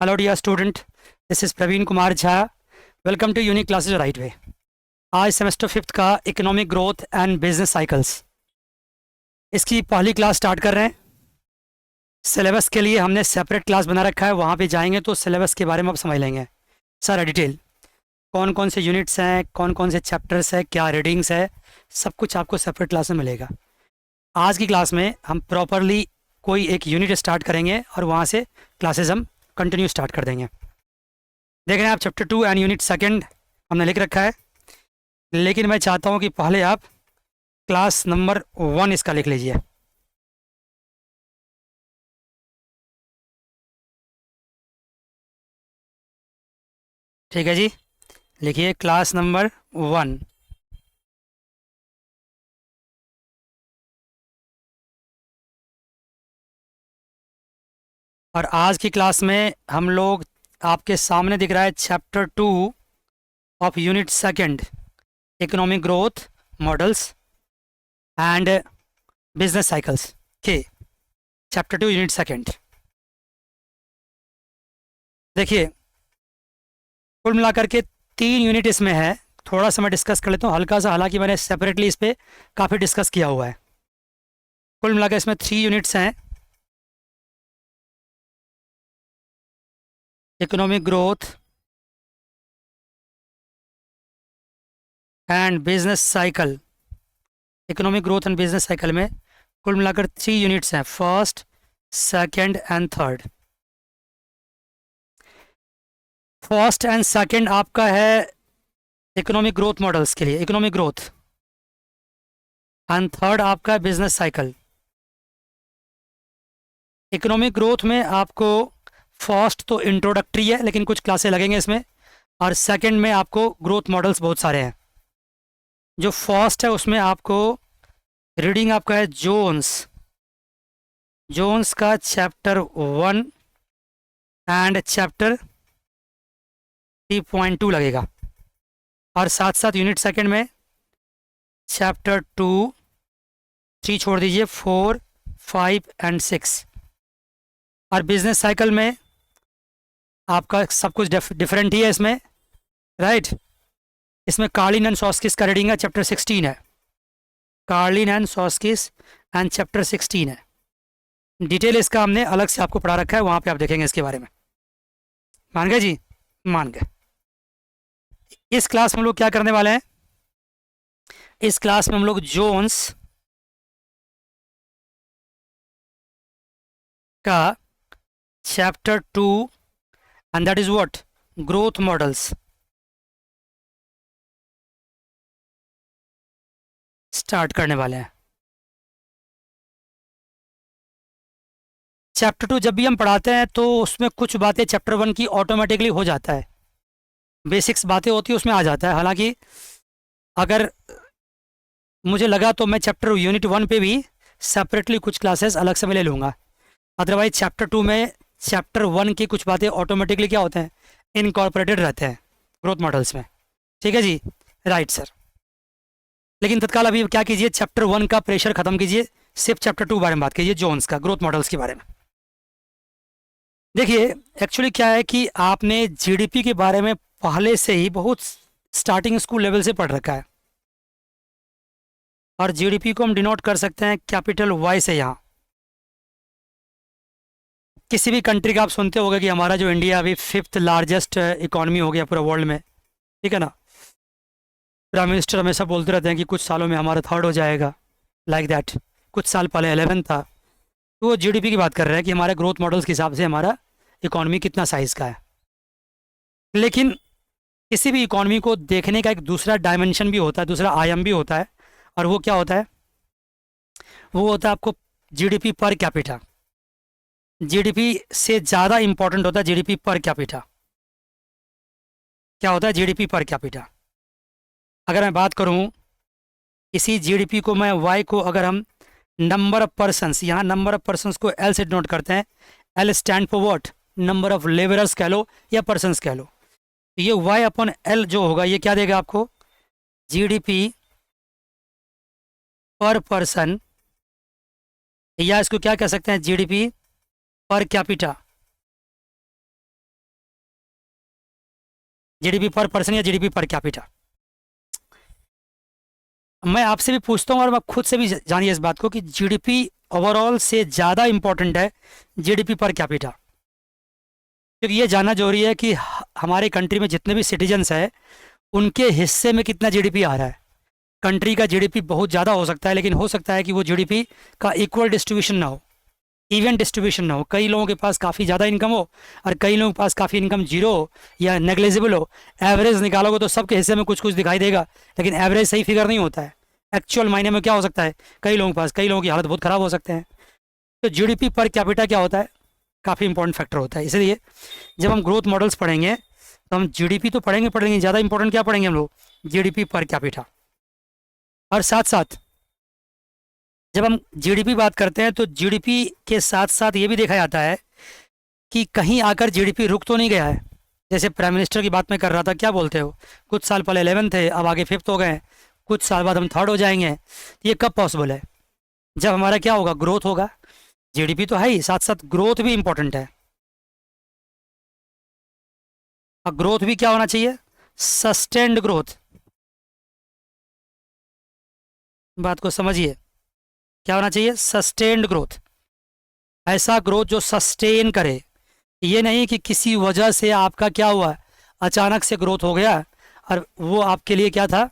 Hello, dear student. This is Praveen Kumar Jha. Welcome to Unique Classes the Right Way. आज semester fifth का economic growth and business cycles इसकी पहली class start कर रहे हैं। Syllabus के लिए हमने सेपरेट क्लास बना रखा है, वहाँ पे जाएंगे तो सिलेबस के बारे में आप समझ लेंगे सारा डिटेल, कौन कौन से यूनिट्स हैं, कौन कौन से चैप्टर्स हैं, क्या रीडिंग्स है, सब कुछ आपको सेपरेट क्लास में मिलेगा। आज की क्लास में हम प्रॉपरली कोई एक यूनिट स्टार्ट करेंगे और वहाँ से क्लासेस हम कंटिन्यू स्टार्ट कर देंगे। देख रहे हैं आप चैप्टर 2 एंड यूनिट सेकंड हमने लिख रखा है, लेकिन मैं चाहता हूँ कि पहले आप क्लास नंबर 1 इसका लिख लीजिए। ठीक है जी, लिखिए क्लास नंबर 1। और आज की क्लास में हम लोग आपके सामने दिख रहा है chapter 2 of unit second economic growth models and business cycles के चैप्टर 2 यूनिट सेकंड। देखिए कुल मिलाकर के 3 यूनिट इसमें है। थोड़ा सा मैं डिस्कस कर लेता हूँ हल्का सा, हालांकि मैंने सेपरेटली इस पर काफ़ी डिस्कस किया हुआ है। कुल मिलाकर इसमें 3 यूनिट्स हैं, economic growth and business cycle. Economic growth and business cycle में कुल मिलाकर 3 यूनिट्स हैं, first, second and third. First and second आपका है इकोनॉमिक ग्रोथ मॉडल्स के लिए, इकोनॉमिक ग्रोथ, एंड थर्ड आपका है बिजनेस साइकिल। इकोनॉमिक ग्रोथ में आपको फर्स्ट तो इंट्रोडक्टरी है, लेकिन कुछ क्लासें लगेंगे इसमें, और सेकंड में आपको ग्रोथ मॉडल्स बहुत सारे हैं। जो फर्स्ट है उसमें आपको रीडिंग आपका है जोन्स का चैप्टर 1 एंड चैप्टर 3.2 लगेगा, और साथ साथ यूनिट सेकंड में चैप्टर 2, 3 छोड़ दीजिए, 4, 5 एंड 6। और बिजनेस साइकिल में आपका सब कुछ डिफरेंट ही है इसमें, राइट। इसमें कार्लिन एंड सॉस्किस का रीडिंग है, चैप्टर 16 है। कार्लिन एंड सॉस्किस एंड चैप्टर 16 है। डिटेल इसका हमने अलग से आपको पढ़ा रखा है, वहाँ पे आप देखेंगे इसके बारे में। मान गए जी, मान गए। इस क्लास में हम लोग क्या करने वाले हैं, इस क्लास में हम लोग जोन्स का chapter 2 and that is what, growth models start करने वाले हैं। चैप्टर 2 जब भी हम पढ़ाते हैं तो उसमें कुछ बातें चैप्टर 1 की ऑटोमेटिकली हो जाता है, बेसिक्स बातें होती है उसमें आ जाता है। हालांकि अगर मुझे लगा तो मैं चैप्टर यूनिट 1 पे भी सेपरेटली कुछ क्लासेस अलग से मैं ले लूँगा। अदरवाइज चैप्टर 2 में चैप्टर 1 की कुछ बातें ऑटोमेटिकली क्या होते हैं, इनकॉर्पोरेटेड रहते हैं ग्रोथ मॉडल्स में। ठीक है जी, राइट सर। लेकिन तत्काल अभी क्या कीजिए, चैप्टर 1 का प्रेशर खत्म कीजिए, सिर्फ चैप्टर 2 बारे में बात कीजिए, जोन्स का, ग्रोथ मॉडल्स के बारे में। देखिए एक्चुअली क्या है कि आपने जीडीपी के बारे में पहले से ही बहुत स्टार्टिंग स्कूल लेवल से पढ़ रखा है, और जीडीपी को हम डिनोट कर सकते हैं कैपिटल वाई से। यहाँ किसी भी कंट्री का आप सुनते होंगे कि हमारा जो इंडिया अभी 5th लार्जेस्ट इकॉनमी हो गया पूरे वर्ल्ड में, ठीक है ना। प्राइम मिनिस्टर हमेशा बोलते रहते हैं कि कुछ सालों में हमारा 3rd हो जाएगा, लाइक दैट। कुछ साल पहले 11 था, तो वो जीडीपी की बात कर रहे हैं कि हमारे ग्रोथ मॉडल्स के हिसाब से हमारा इकॉनमी कितना साइज़ का है। लेकिन किसी भी इकॉनमी को देखने का एक दूसरा डायमेंशन भी होता है, दूसरा आयाम भी होता है, और वो क्या होता है, वो होता है आपको जीडीपी पर कैपिटा। जीडीपी से ज़्यादा इंपॉर्टेंट होता है जीडीपी पर कैपिटा। क्या होता है जीडीपी पर कैपिटा? अगर मैं बात करूं इसी जीडीपी को, मैं वाई को अगर हम नंबर ऑफ पर्सन्स, यहाँ नंबर ऑफ पर्सन्स को एल से डिनोट करते हैं। L stand for what, number of labourers कह लो या पर्सन्स कह लो। तो ये वाई अपॉन एल जो होगा ये क्या देगा आपको, जीडीपी पर पर्सन, या इसको क्या कह सकते हैं, जीडीपी पर कैपिटा। जीडीपी पर पर्सन या जीडीपी पर कैपिटा। मैं आपसे भी पूछता हूँ और मैं खुद से भी जानिए इस बात को कि जीडीपी ओवरऑल से ज़्यादा इम्पोर्टेंट है जीडीपी पर कैपिटा, क्योंकि ये जानना जरूरी है कि हमारे कंट्री में जितने भी सिटीजन्स हैं उनके हिस्से में कितना जीडीपी आ रहा है। कंट्री का जीडीपी बहुत ज़्यादा हो सकता है, लेकिन हो सकता है कि वो जीडीपी का इक्वल डिस्ट्रीब्यूशन ना हो, इवन डिस्ट्रीब्यूशन ना हो। कई लोगों के पास काफ़ी ज़्यादा इनकम हो और कई लोगों के पास काफ़ी इनकम जीरो हो या नेग्लिजिबल हो। एवरेज निकालोगे तो सबके हिस्से में कुछ कुछ दिखाई देगा, लेकिन एवरेज सही फिगर नहीं होता है। एक्चुअल मायने में क्या हो सकता है, कई लोगों के पास, कई लोगों की हालत बहुत ख़राब हो सकते हैं। तो जीडीपी पर कैपिटा क्या होता है, काफ़ी इंपॉर्टेंट फैक्टर होता है। इसलिए जब हम ग्रोथ मॉडल्स पढ़ेंगे तो हम जीडीपी तो पढ़ेंगे, ज़्यादा इंपॉर्टेंट क्या पढ़ेंगे हम लोग, जीडीपी पर कैपिटा। और साथ साथ जब हम जीडीपी बात करते हैं तो जीडीपी के साथ साथ ये भी देखा जाता है कि कहीं आकर जीडीपी रुक तो नहीं गया है। जैसे प्राइम मिनिस्टर की बात मैं कर रहा था, क्या बोलते हो, कुछ साल पहले 11 थे, अब आगे 5th हो गए, कुछ साल बाद हम 3rd हो जाएंगे। ये कब पॉसिबल है, जब हमारा क्या होगा, ग्रोथ होगा। जीडीपी तो है ही, साथ साथ ग्रोथ भी इंपॉर्टेंट है। और ग्रोथ भी क्या होना चाहिए, सस्टेन्ड ग्रोथ। बात को समझिए, क्या होना चाहिए, सस्टेन्ड ग्रोथ। ऐसा ग्रोथ जो सस्टेन करे, ये नहीं कि किसी वजह से आपका क्या हुआ, अचानक से ग्रोथ हो गया और वो आपके लिए क्या था,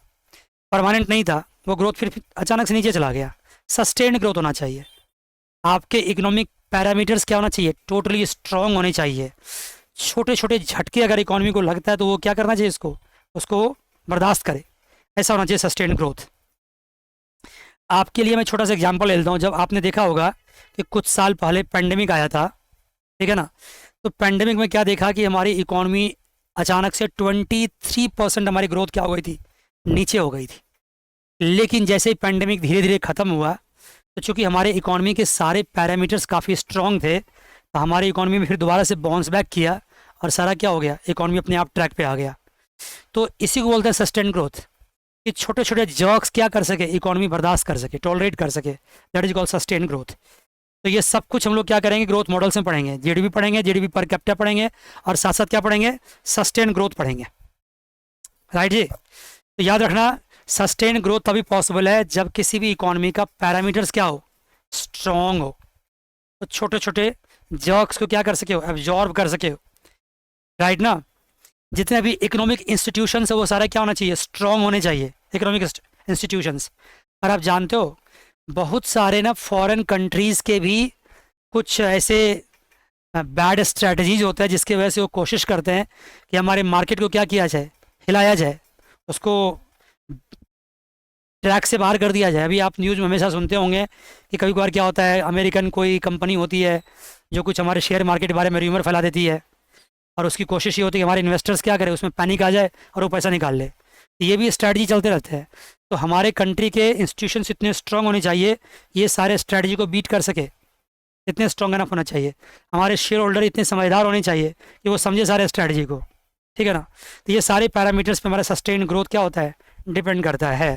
परमानेंट नहीं था, वो ग्रोथ फिर अचानक से नीचे चला गया। सस्टेन्ड ग्रोथ होना चाहिए। आपके इकोनॉमिक पैरामीटर्स क्या होना चाहिए, टोटली स्ट्रांग होने चाहिए। छोटे छोटे झटके अगर इकोनॉमी को लगता है तो वो क्या करना चाहिए, उसको बर्दाश्त करे। ऐसा होना चाहिए सस्टेन्ड ग्रोथ। आपके लिए मैं छोटा सा एग्जांपल ले लेता हूँ। जब आपने देखा होगा कि कुछ साल पहले पेंडेमिक आया था, ठीक है ना, तो पेंडेमिक में क्या देखा कि हमारी इकोनॉमी अचानक से 23% हमारी ग्रोथ क्या हो गई थी, नीचे हो गई थी। लेकिन जैसे ही पेंडेमिक धीरे धीरे ख़त्म हुआ तो चूंकि हमारे इकोनॉमी के सारे पैरामीटर्स काफ़ी स्ट्रॉन्ग थे, तो हमारी इकोनॉमी में फिर दोबारा से बाउंस बैक किया और सारा क्या हो गया, इकोनॉमी अपने आप ट्रैक पे आ गया। तो इसी को बोलते हैं सस्टेन ग्रोथ, कि छोटे छोटे जर्क्स क्या कर सके, इकोनॉमी बर्दाश्त कर सके, टॉलरेट कर सके। That is called sustain growth. तो ये सब कुछ हम लोग क्या करेंगे, ग्रोथ मॉडल्स में पढ़ेंगे। जीडीपी पढ़ेंगे, जीडीपी पर कैपिटा पढ़ेंगे, और साथ साथ क्या पढ़ेंगे, सस्टेन ग्रोथ पढ़ेंगे। राइट जी। तो याद रखना, सस्टेन ग्रोथ तभी पॉसिबल है जब किसी भी इकोनॉमी का पैरामीटर्स क्या हो, स्ट्रॉन्ग हो। तो छोटे छोटे जर्क्स को क्या कर सके हो, एब्जॉर्ब कर सके हो। राइट ना। जितने भी इकोनॉमिक इंस्टीट्यूशंस है वो सारे क्या होना चाहिए, स्ट्रॉन्ग होने चाहिए इकोनॉमिक इंस्टीट्यूशंस। और आप जानते हो बहुत सारे ना फॉरेन कंट्रीज़ के भी कुछ ऐसे बैड स्ट्रेटजीज होते हैं जिसकी वजह से वो कोशिश करते हैं कि हमारे मार्केट को क्या किया जाए, हिलाया जाए, उसको ट्रैक से बाहर कर दिया जाए। अभी आप न्यूज़ में हमेशा सुनते होंगे कि कभी कभार क्या होता है, अमेरिकन कोई कंपनी होती है जो कुछ हमारे शेयर मार्केट के बारे में र्यूमर फैला देती है, और उसकी कोशिश ये होती है कि हमारे इन्वेस्टर्स क्या करें, उसमें पैनिक आ जाए और वो पैसा निकाल ले। ये भी स्ट्रैटेजी चलते रहते हैं। तो हमारे कंट्री के इंस्टीट्यूशंस इतने स्ट्रांग होने चाहिए, ये सारे स्ट्रैटेजी को बीट कर सके, इतने स्ट्रांग एनफ होना चाहिए। हमारे शेयर होल्डर इतने समझदार होने चाहिए कि वो समझे सारे स्ट्रैटेजी को, ठीक है ना। तो ये सारे पैरामीटर्स पे हमारा सस्टेन ग्रोथ क्या होता है, डिपेंड करता है।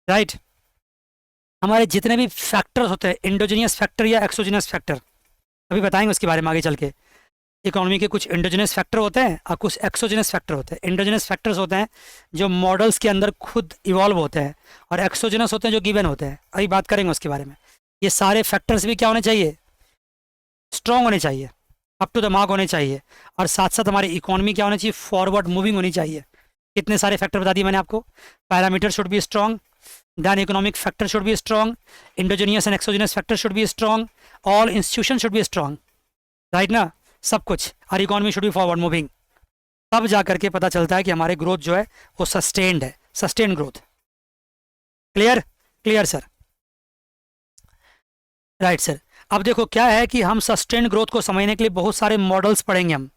राइट। हमारे जितने भी फैक्टर्स होते हैं, इंडोजीनियस फैक्टर या एक्सोजीनियस फैक्टर, अभी बताएंगे उसके बारे में आगे चल के। इकोनॉमी के कुछ इंडोजीनियस फैक्टर होते हैं और कुछ एक्सोजीनियस फैक्टर होते हैं। इंडोजीनियस फैक्टर्स होते हैं जो मॉडल्स के अंदर खुद इवॉल्व होते हैं, और एक्सोजीनियस होते हैं जो गिवन होते हैं। अभी बात करेंगे उसके बारे में। ये सारे फैक्टर्स भी क्या होने चाहिए, स्ट्रॉन्ग होने चाहिए, अप टू द मार्क होने चाहिए, और साथ साथ हमारी इकोनॉमी क्या होनी चाहिए, फॉरवर्ड मूविंग होनी चाहिए। कितने सारे फैक्टर बता दिए मैंने आपको। Parameter should be strong, then economic factor should be strong, endogenous and exogenous factor should be strong, all institution should be strong. Right ना, सब कुछ। और economy should be forward moving. तब जा करके पता चलता है कि हमारे ग्रोथ जो है वो सस्टेन्ड है, sustained growth. Clear, clear sir. Right sir. अब देखो क्या है कि हम सस्टेन्ड ग्रोथ को समझने के लिए बहुत सारे मॉडल्स पढ़ेंगे हम,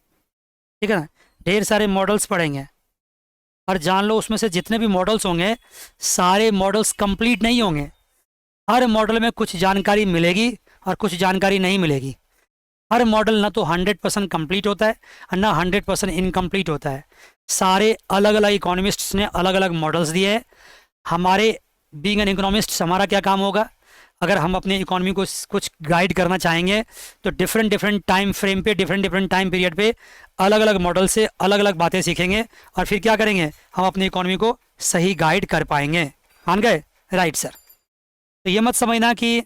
ठीक है ना, ढेर सारे मॉडल्स पढ़ेंगे। और जान लो उसमें से जितने भी मॉडल्स होंगे सारे मॉडल्स कंप्लीट नहीं होंगे। हर मॉडल में कुछ जानकारी मिलेगी और कुछ जानकारी नहीं मिलेगी। हर मॉडल ना तो 100% कंप्लीट होता है और ना 100% इनकम्प्लीट होता है। सारे अलग अलग इकोनॉमिस्ट्स ने अलग अलग मॉडल्स दिए हैं। हमारे बीइंग एन इकोनॉमिस्ट हमारा क्या काम होगा, अगर हम अपनी इकोनॉमी को कुछ गाइड करना चाहेंगे तो डिफरेंट डिफरेंट टाइम फ्रेम पे, डिफरेंट डिफरेंट टाइम पीरियड पे अलग अलग मॉडल से अलग अलग बातें सीखेंगे और फिर क्या करेंगे, हम अपनी इकोनॉमी को सही गाइड कर पाएंगे। मान गए? Right sir. तो ये मत समझना कि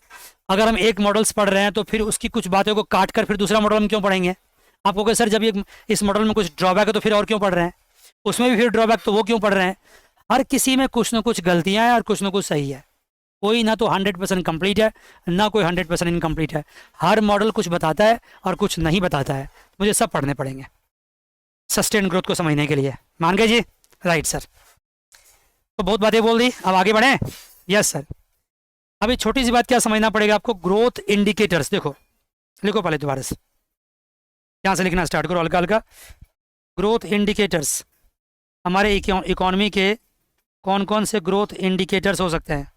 अगर हम एक मॉडल्स पढ़ रहे हैं तो फिर उसकी कुछ बातों को काट कर फिर दूसरा मॉडल हम क्यों पढ़ेंगे। आपको कहे सर जब ये इस मॉडल में कुछ ड्रॉबैक है तो फिर और क्यों पढ़ रहे हैं, उसमें भी फिर ड्रॉबैक तो वो क्यों पढ़ रहे हैं। हर किसी में कुछ ना कुछ गलतियां हैं और कुछ ना कुछ सही है। कोई ना तो 100% कंप्लीट है, ना कोई 100% इनकम्प्लीट है। हर मॉडल कुछ बताता है और कुछ नहीं बताता है। मुझे सब पढ़ने पड़ेंगे सस्टेन ग्रोथ को समझने के लिए। मान गए जी? Right sir. तो बहुत बातें बोल दी, अब आगे बढ़ें। Yes sir. अभी छोटी सी बात क्या समझना पड़ेगा आपको, ग्रोथ इंडिकेटर्स। देखो लिखो पहले दोबारा से, यहाँ से लिखना स्टार्ट करो हल्का हल्का। ग्रोथ इंडिकेटर्स, हमारे इकोनॉमी के कौन कौन से ग्रोथ इंडिकेटर्स हो सकते हैं।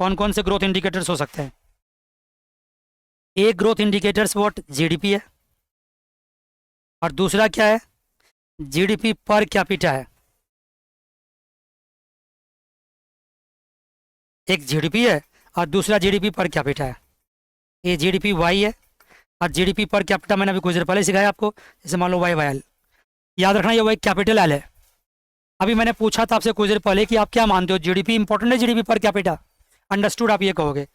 कौन कौन से ग्रोथ इंडिकेटर्स हो सकते हैं। एक ग्रोथ इंडिकेटर्स व्हाट, जीडीपी है, और दूसरा क्या है, जीडीपी पर कैपिटा है। एक जीडीपी है और दूसरा जीडीपी पर कैपिटा है। ये जीडीपी वाई है और जीडीपी पर कैपिटा मैंने अभी कुछ देर पहले सिखाया आपको। जैसे मान लो वाई वाई एल, याद रखना ये वाई कैपिटल एल है। अभी मैंने पूछा था आपसे कुछ देर पहले कि आप क्या मानते हो, जीडीपी इंपॉर्टेंट है जीडीपी पर कैपिटा। अंडरस्टूड आप ये कहोगे।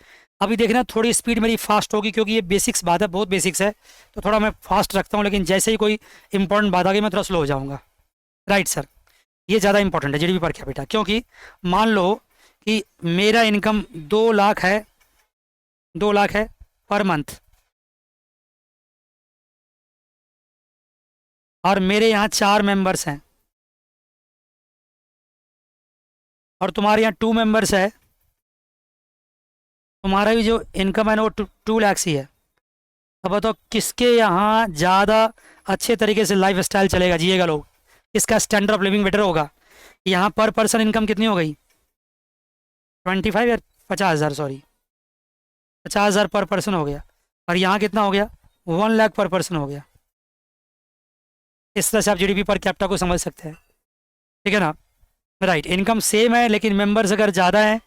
अभी देखना थोड़ी स्पीड मेरी फास्ट होगी क्योंकि ये बेसिक्स बात है, बहुत बेसिक्स है, तो थोड़ा मैं फास्ट रखता हूँ, लेकिन जैसे ही कोई इंपॉर्टेंट बात आ गई मैं थोड़ा स्लो हो जाऊँगा। Right sir. ये ज़्यादा इंपॉर्टेंट है जीडीपी पर कैपिटा, क्योंकि मान लो कि मेरा इनकम 2 लाख है, 2 लाख है पर मंथ, और मेरे यहाँ 4 मेंबर्स हैं और तुम्हारे यहाँ 2 मेंबर्स है। तुम्हारा भी जो इनकम है ना वो 2 लाख ही है। अब बताओ किसके यहाँ ज़्यादा अच्छे तरीके से लाइफ स्टाइल चलेगा, जिएगा लोग, किसका स्टैंडर्ड ऑफ लिविंग बेटर होगा। यहाँ पर पर्सन इनकम कितनी हो गई, 25 या 50,000, सॉरी 50,000 पर पर्सन हो गया, और यहाँ कितना हो गया, 1 लाख पर पर्सन हो गया। इस तरह से आप जीडीपी पर कैपिटा को समझ सकते हैं, ठीक है ना। राइट, इनकम सेम है लेकिन मेंबर्स अगर ज़्यादा हैं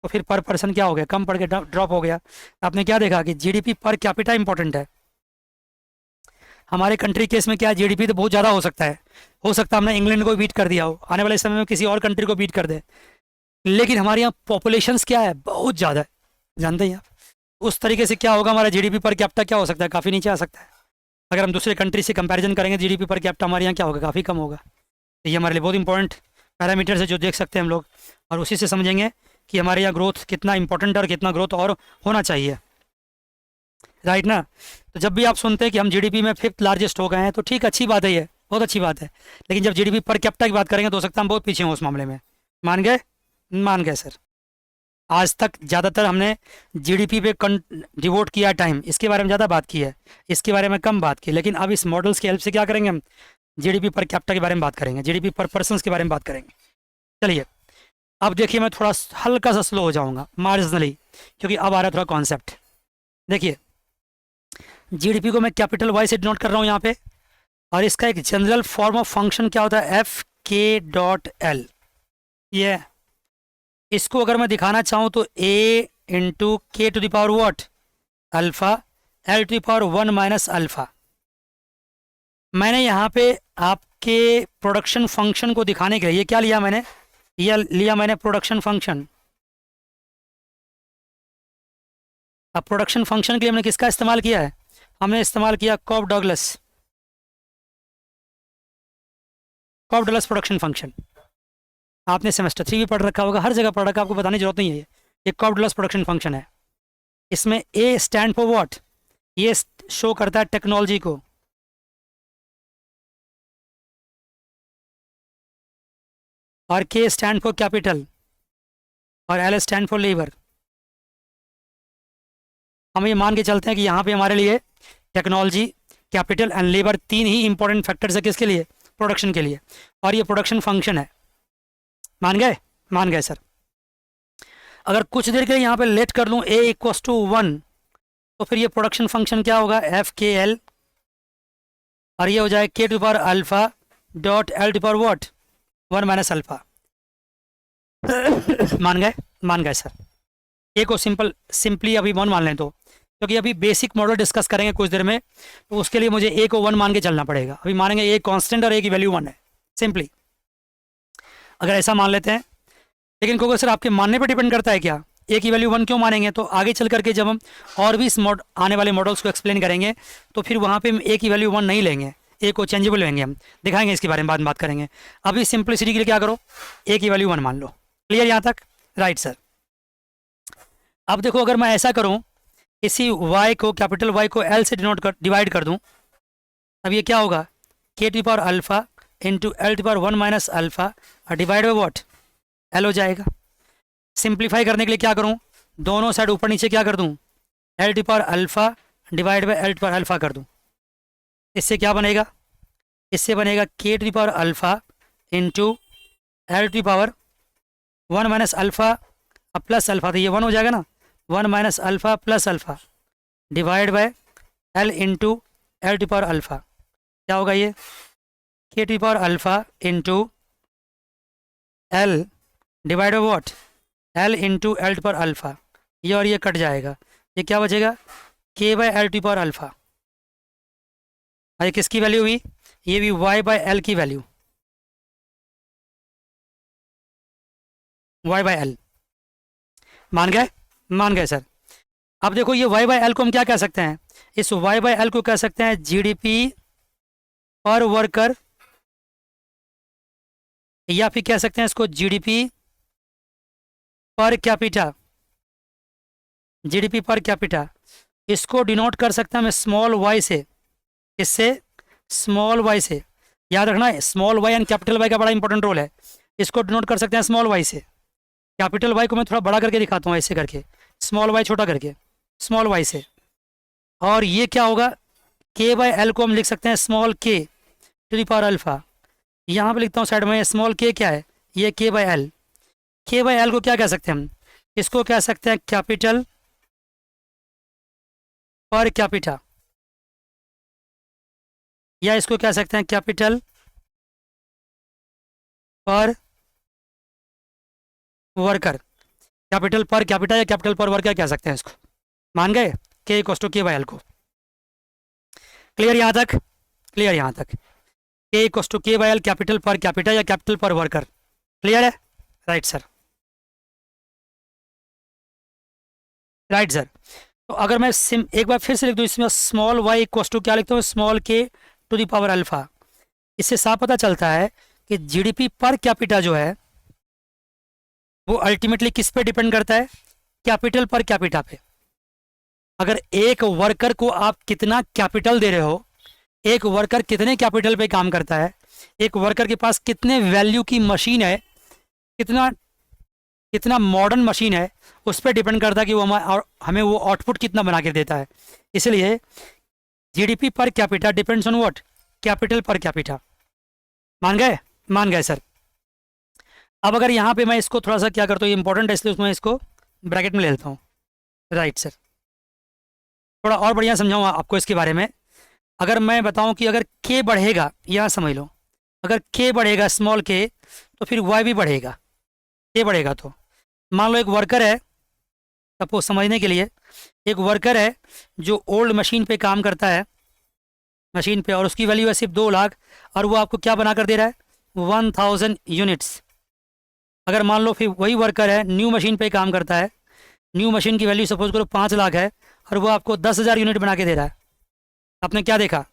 तो फिर पर पर्सन क्या हो गया, कम पड़ के ड्रॉप हो गया। आपने क्या देखा कि जीडीपी पर कैपिटा इंपॉर्टेंट है। हमारे कंट्री केस में क्या है, जीडीपी तो बहुत ज़्यादा हो सकता है हमने इंग्लैंड को बीट कर दिया हो, आने वाले समय में किसी और कंट्री को बीट कर दे, लेकिन हमारे यहाँ पॉपुलेशंस क्या है, बहुत ज़्यादा है, जानते हैं आप। उस तरीके से क्या होगा, हमारा जीडीपी पर कैपिटा क्या हो सकता है, काफ़ी नीचे आ सकता है। अगर हम दूसरे कंट्री से कंपैरिजन करेंगे जीडीपी पर कैपिटा हमारे यहाँ क्या होगा, काफ़ी कम होगा। तो ये हमारे लिए बहुत इंपॉर्टेंट पैरामीटर्स है जो देख सकते हैं हम लोग, और उसी से समझेंगे कि हमारे यहाँ ग्रोथ कितना इंपॉर्टेंट है और कितना ग्रोथ और होना चाहिए। राइट ना। तो जब भी आप सुनते हैं कि हम जीडीपी में 5th लार्जेस्ट हो गए हैं तो ठीक, अच्छी बात है, ये बहुत अच्छी बात है, लेकिन जब जीडीपी पर कैपिटा की बात करेंगे तो हो सकता है हम बहुत पीछे हों उस मामले में। मान गए? मान गए सर। आज तक ज़्यादातर हमने जीडीपी पे डिवोट किया टाइम, इसके बारे में ज़्यादा बात की है, इसके बारे में कम बात की, लेकिन अब इस मॉडल्स की हेल्प से क्या करेंगे, हम जीडीपी पर कैपिटा के बारे में बात करेंगे, जीडीपी पर पर्सन्स के बारे में बात करेंगे। चलिए अब देखिए, मैं थोड़ा हल्का सा स्लो हो जाऊंगा मार्जिनली, क्योंकि अब आ रहा है थोड़ा कॉन्सेप्ट। देखिए जीडीपी को मैं कैपिटल वाई से डिनोट कर रहा हूँ यहाँ पे, और इसका एक जनरल फॉर्म ऑफ फंक्शन क्या होता है, एफ के डॉट एल। ये इसको अगर मैं दिखाना चाहूँ तो A into K to the power what, alpha, L to the power 1 minus alpha. मैंने यहाँ पे आपके प्रोडक्शन फंक्शन को दिखाने के लिए ये क्या लिया मैंने, ये लिया मैंने प्रोडक्शन फंक्शन। अब प्रोडक्शन फंक्शन के लिए हमने किसका इस्तेमाल किया है, हमने इस्तेमाल किया कॉफ डॉगलस प्रोडक्शन फंक्शन। आपने सेमेस्टर 3 भी पढ़ रखा होगा, हर जगह पढ़ रखा, आपको बताने की जरूरत नहीं है। ये कॉफ डॉगलस प्रोडक्शन फंक्शन है। इसमें ए स्टैंड फॉर व्हाट, ये शो करता है टेक्नोलॉजी को, और के स्टैंड फॉर कैपिटल, और एल स्टैंड फॉर लेबर। हम ये मान के चलते हैं कि यहाँ पे हमारे लिए technology, capital and labour 3 he important factors है, किसके लिए, प्रोडक्शन के लिए, और ये प्रोडक्शन फंक्शन है। मान गए? मान गए सर। अगर कुछ देर के लिए यहाँ पे लेट कर लूँ ए इक्वस टू 1, तो फिर ये प्रोडक्शन फंक्शन क्या होगा, एफ के एल, और ये हो जाए K to power alpha dot L to power what, one minus alpha. मान गए सर। ए को सिंपली अभी वन मान लें तो, क्योंकि अभी बेसिक मॉडल डिस्कस करेंगे कुछ देर में, तो उसके लिए मुझे ए को वन मान के चलना पड़ेगा। अभी मानेंगे ए कांस्टेंट और ए की वैल्यू वन है सिंपली, अगर ऐसा मान लेते हैं। लेकिन क्योंकि सर आपके मानने पर डिपेंड करता है क्या, ए की वैल्यू वन क्यों मानेंगे, तो आगे चल करके जब हम और भी इस आने वाले मॉडल्स को एक्सप्लेन करेंगे तो फिर वहाँ पे हम ए की वैल्यू वन नहीं लेंगे, ए को चेंजेबल लेंगे, हम दिखाएंगे इसके बारे में बाद में बात करेंगे। अभी सिंपलिसिटी के लिए क्या करो, ए की वैल्यू वन मान लो। क्लियर यहाँ तक? Right sir. अब देखो अगर मैं ऐसा करूँ, इसी y को कैपिटल Y को L से डिवाइड कर दूँ, अब ये क्या होगा, k to power alpha into L to power one minus alpha divide by what, L हो जाएगा। सिंप्लीफाई करने के लिए क्या करूँ, दोनों साइड ऊपर नीचे क्या कर दूँ, L to power alpha divide by L to power alpha कर दूँ। इससे क्या बनेगा, इससे बनेगा k to power alpha into L to power one minus alpha plus alpha, तो ये वन हो जाएगा ना, one minus alpha plus alpha divide by L into L to power alpha. क्या होगा ये, K to power alpha into L divide by what, L into L to power alpha. ये और ये कट जाएगा, ये क्या बचेगा, के by L to power alpha. ये किसकी वैल्यू हुई, ये भी वाई बाय एल की वैल्यू, वाई बाय एल। मान गए? मान गए सर। अब देखो ये वाई बाय एल को हम क्या कह सकते हैं, इस वाई बाय एल को कह सकते हैं जीडीपी पर वर्कर, या फिर कह सकते हैं इसको GDP per capita, GDP per capita. इसको डिनोट कर सकते हैं हम स्मॉल वाई से, इससे स्मॉल वाई से, याद रखना है small Y and capital Y का बड़ा इंपॉर्टेंट रोल है। इसको डिनोट कर सकते हैं स्मॉल वाई से, कैपिटल वाई को मैं थोड़ा बड़ा करके दिखाता हूँ ऐसे करके, स्मॉल वाई छोटा करके, स्मॉल वाई से। और ये क्या होगा, के बाय एल को हम लिख सकते हैं स्मॉल के टू द पावर अल्फा। यहाँ पे लिखता हूँ साइड में, स्मॉल के क्या है, ये के बाय एल। के बाय एल को क्या कह सकते हैं हम, इसको कह सकते हैं कैपिटल पर कैपिटा, या इसको कह सकते हैं कैपिटल पर वर्कर, कैपिटल पर कैपिटा या कैपिटल पर वर्कर कह सकते हैं इसको। मान गए, के इक्वल टू के बाय एल को। क्लियर यहाँ तक? क्लियर यहाँ तक? के इक्वल टू के by L capital per capita या कैपिटल पर वर्कर। क्लियर है? Right sir. Right sir. तो अगर मैं एक बार फिर से लिख दूँ इसमें, स्मॉल वाई इक्वल टू क्या लिखता हूँ, स्मॉल के टू द पावर अल्फा। इससे साफ पता चलता है कि जीडीपी पर कैपिटा जो है वो अल्टीमेटली किस पे डिपेंड करता है, कैपिटल पर कैपिटा पे। अगर एक वर्कर को आप कितना कैपिटल दे रहे हो, एक वर्कर कितने कैपिटल पे काम करता है, एक वर्कर के पास कितने वैल्यू की मशीन है, कितना कितना मॉडर्न मशीन है, उस पर डिपेंड करता है कि वो हमें वो आउटपुट कितना बना के देता है। इसलिए GDP per capita depends on what, capital per capita. मान गए? मान गए सर। अब अगर यहाँ पे मैं इसको थोड़ा सा क्या करता हूँ, इंपॉर्टेंट है इसलिए उसमें इसको ब्रैकेट में ले लेता हूँ। Right sir. थोड़ा और बढ़िया समझाऊँ आपको इसके बारे में। अगर मैं बताऊँ कि अगर के बढ़ेगा, यहाँ समझ लो, अगर के बढ़ेगा स्मॉल के, तो फिर वाई भी बढ़ेगा। के बढ़ेगा तो मान लो एक वर्कर है, सपोज समझने के लिए, एक वर्कर है जो ओल्ड मशीन पे काम करता है, मशीन पे, और उसकी वैल्यू है सिर्फ 2 लाख, और वो आपको क्या बना कर दे रहा है, 1000 यूनिट्स। अगर मान लो फिर वही वर्कर है, न्यू मशीन पे काम करता है, न्यू मशीन की वैल्यू सपोज करो 5 लाख है, और वो आपको 10,000 यूनिट बना के दे रहा है। आपने क्या देखा,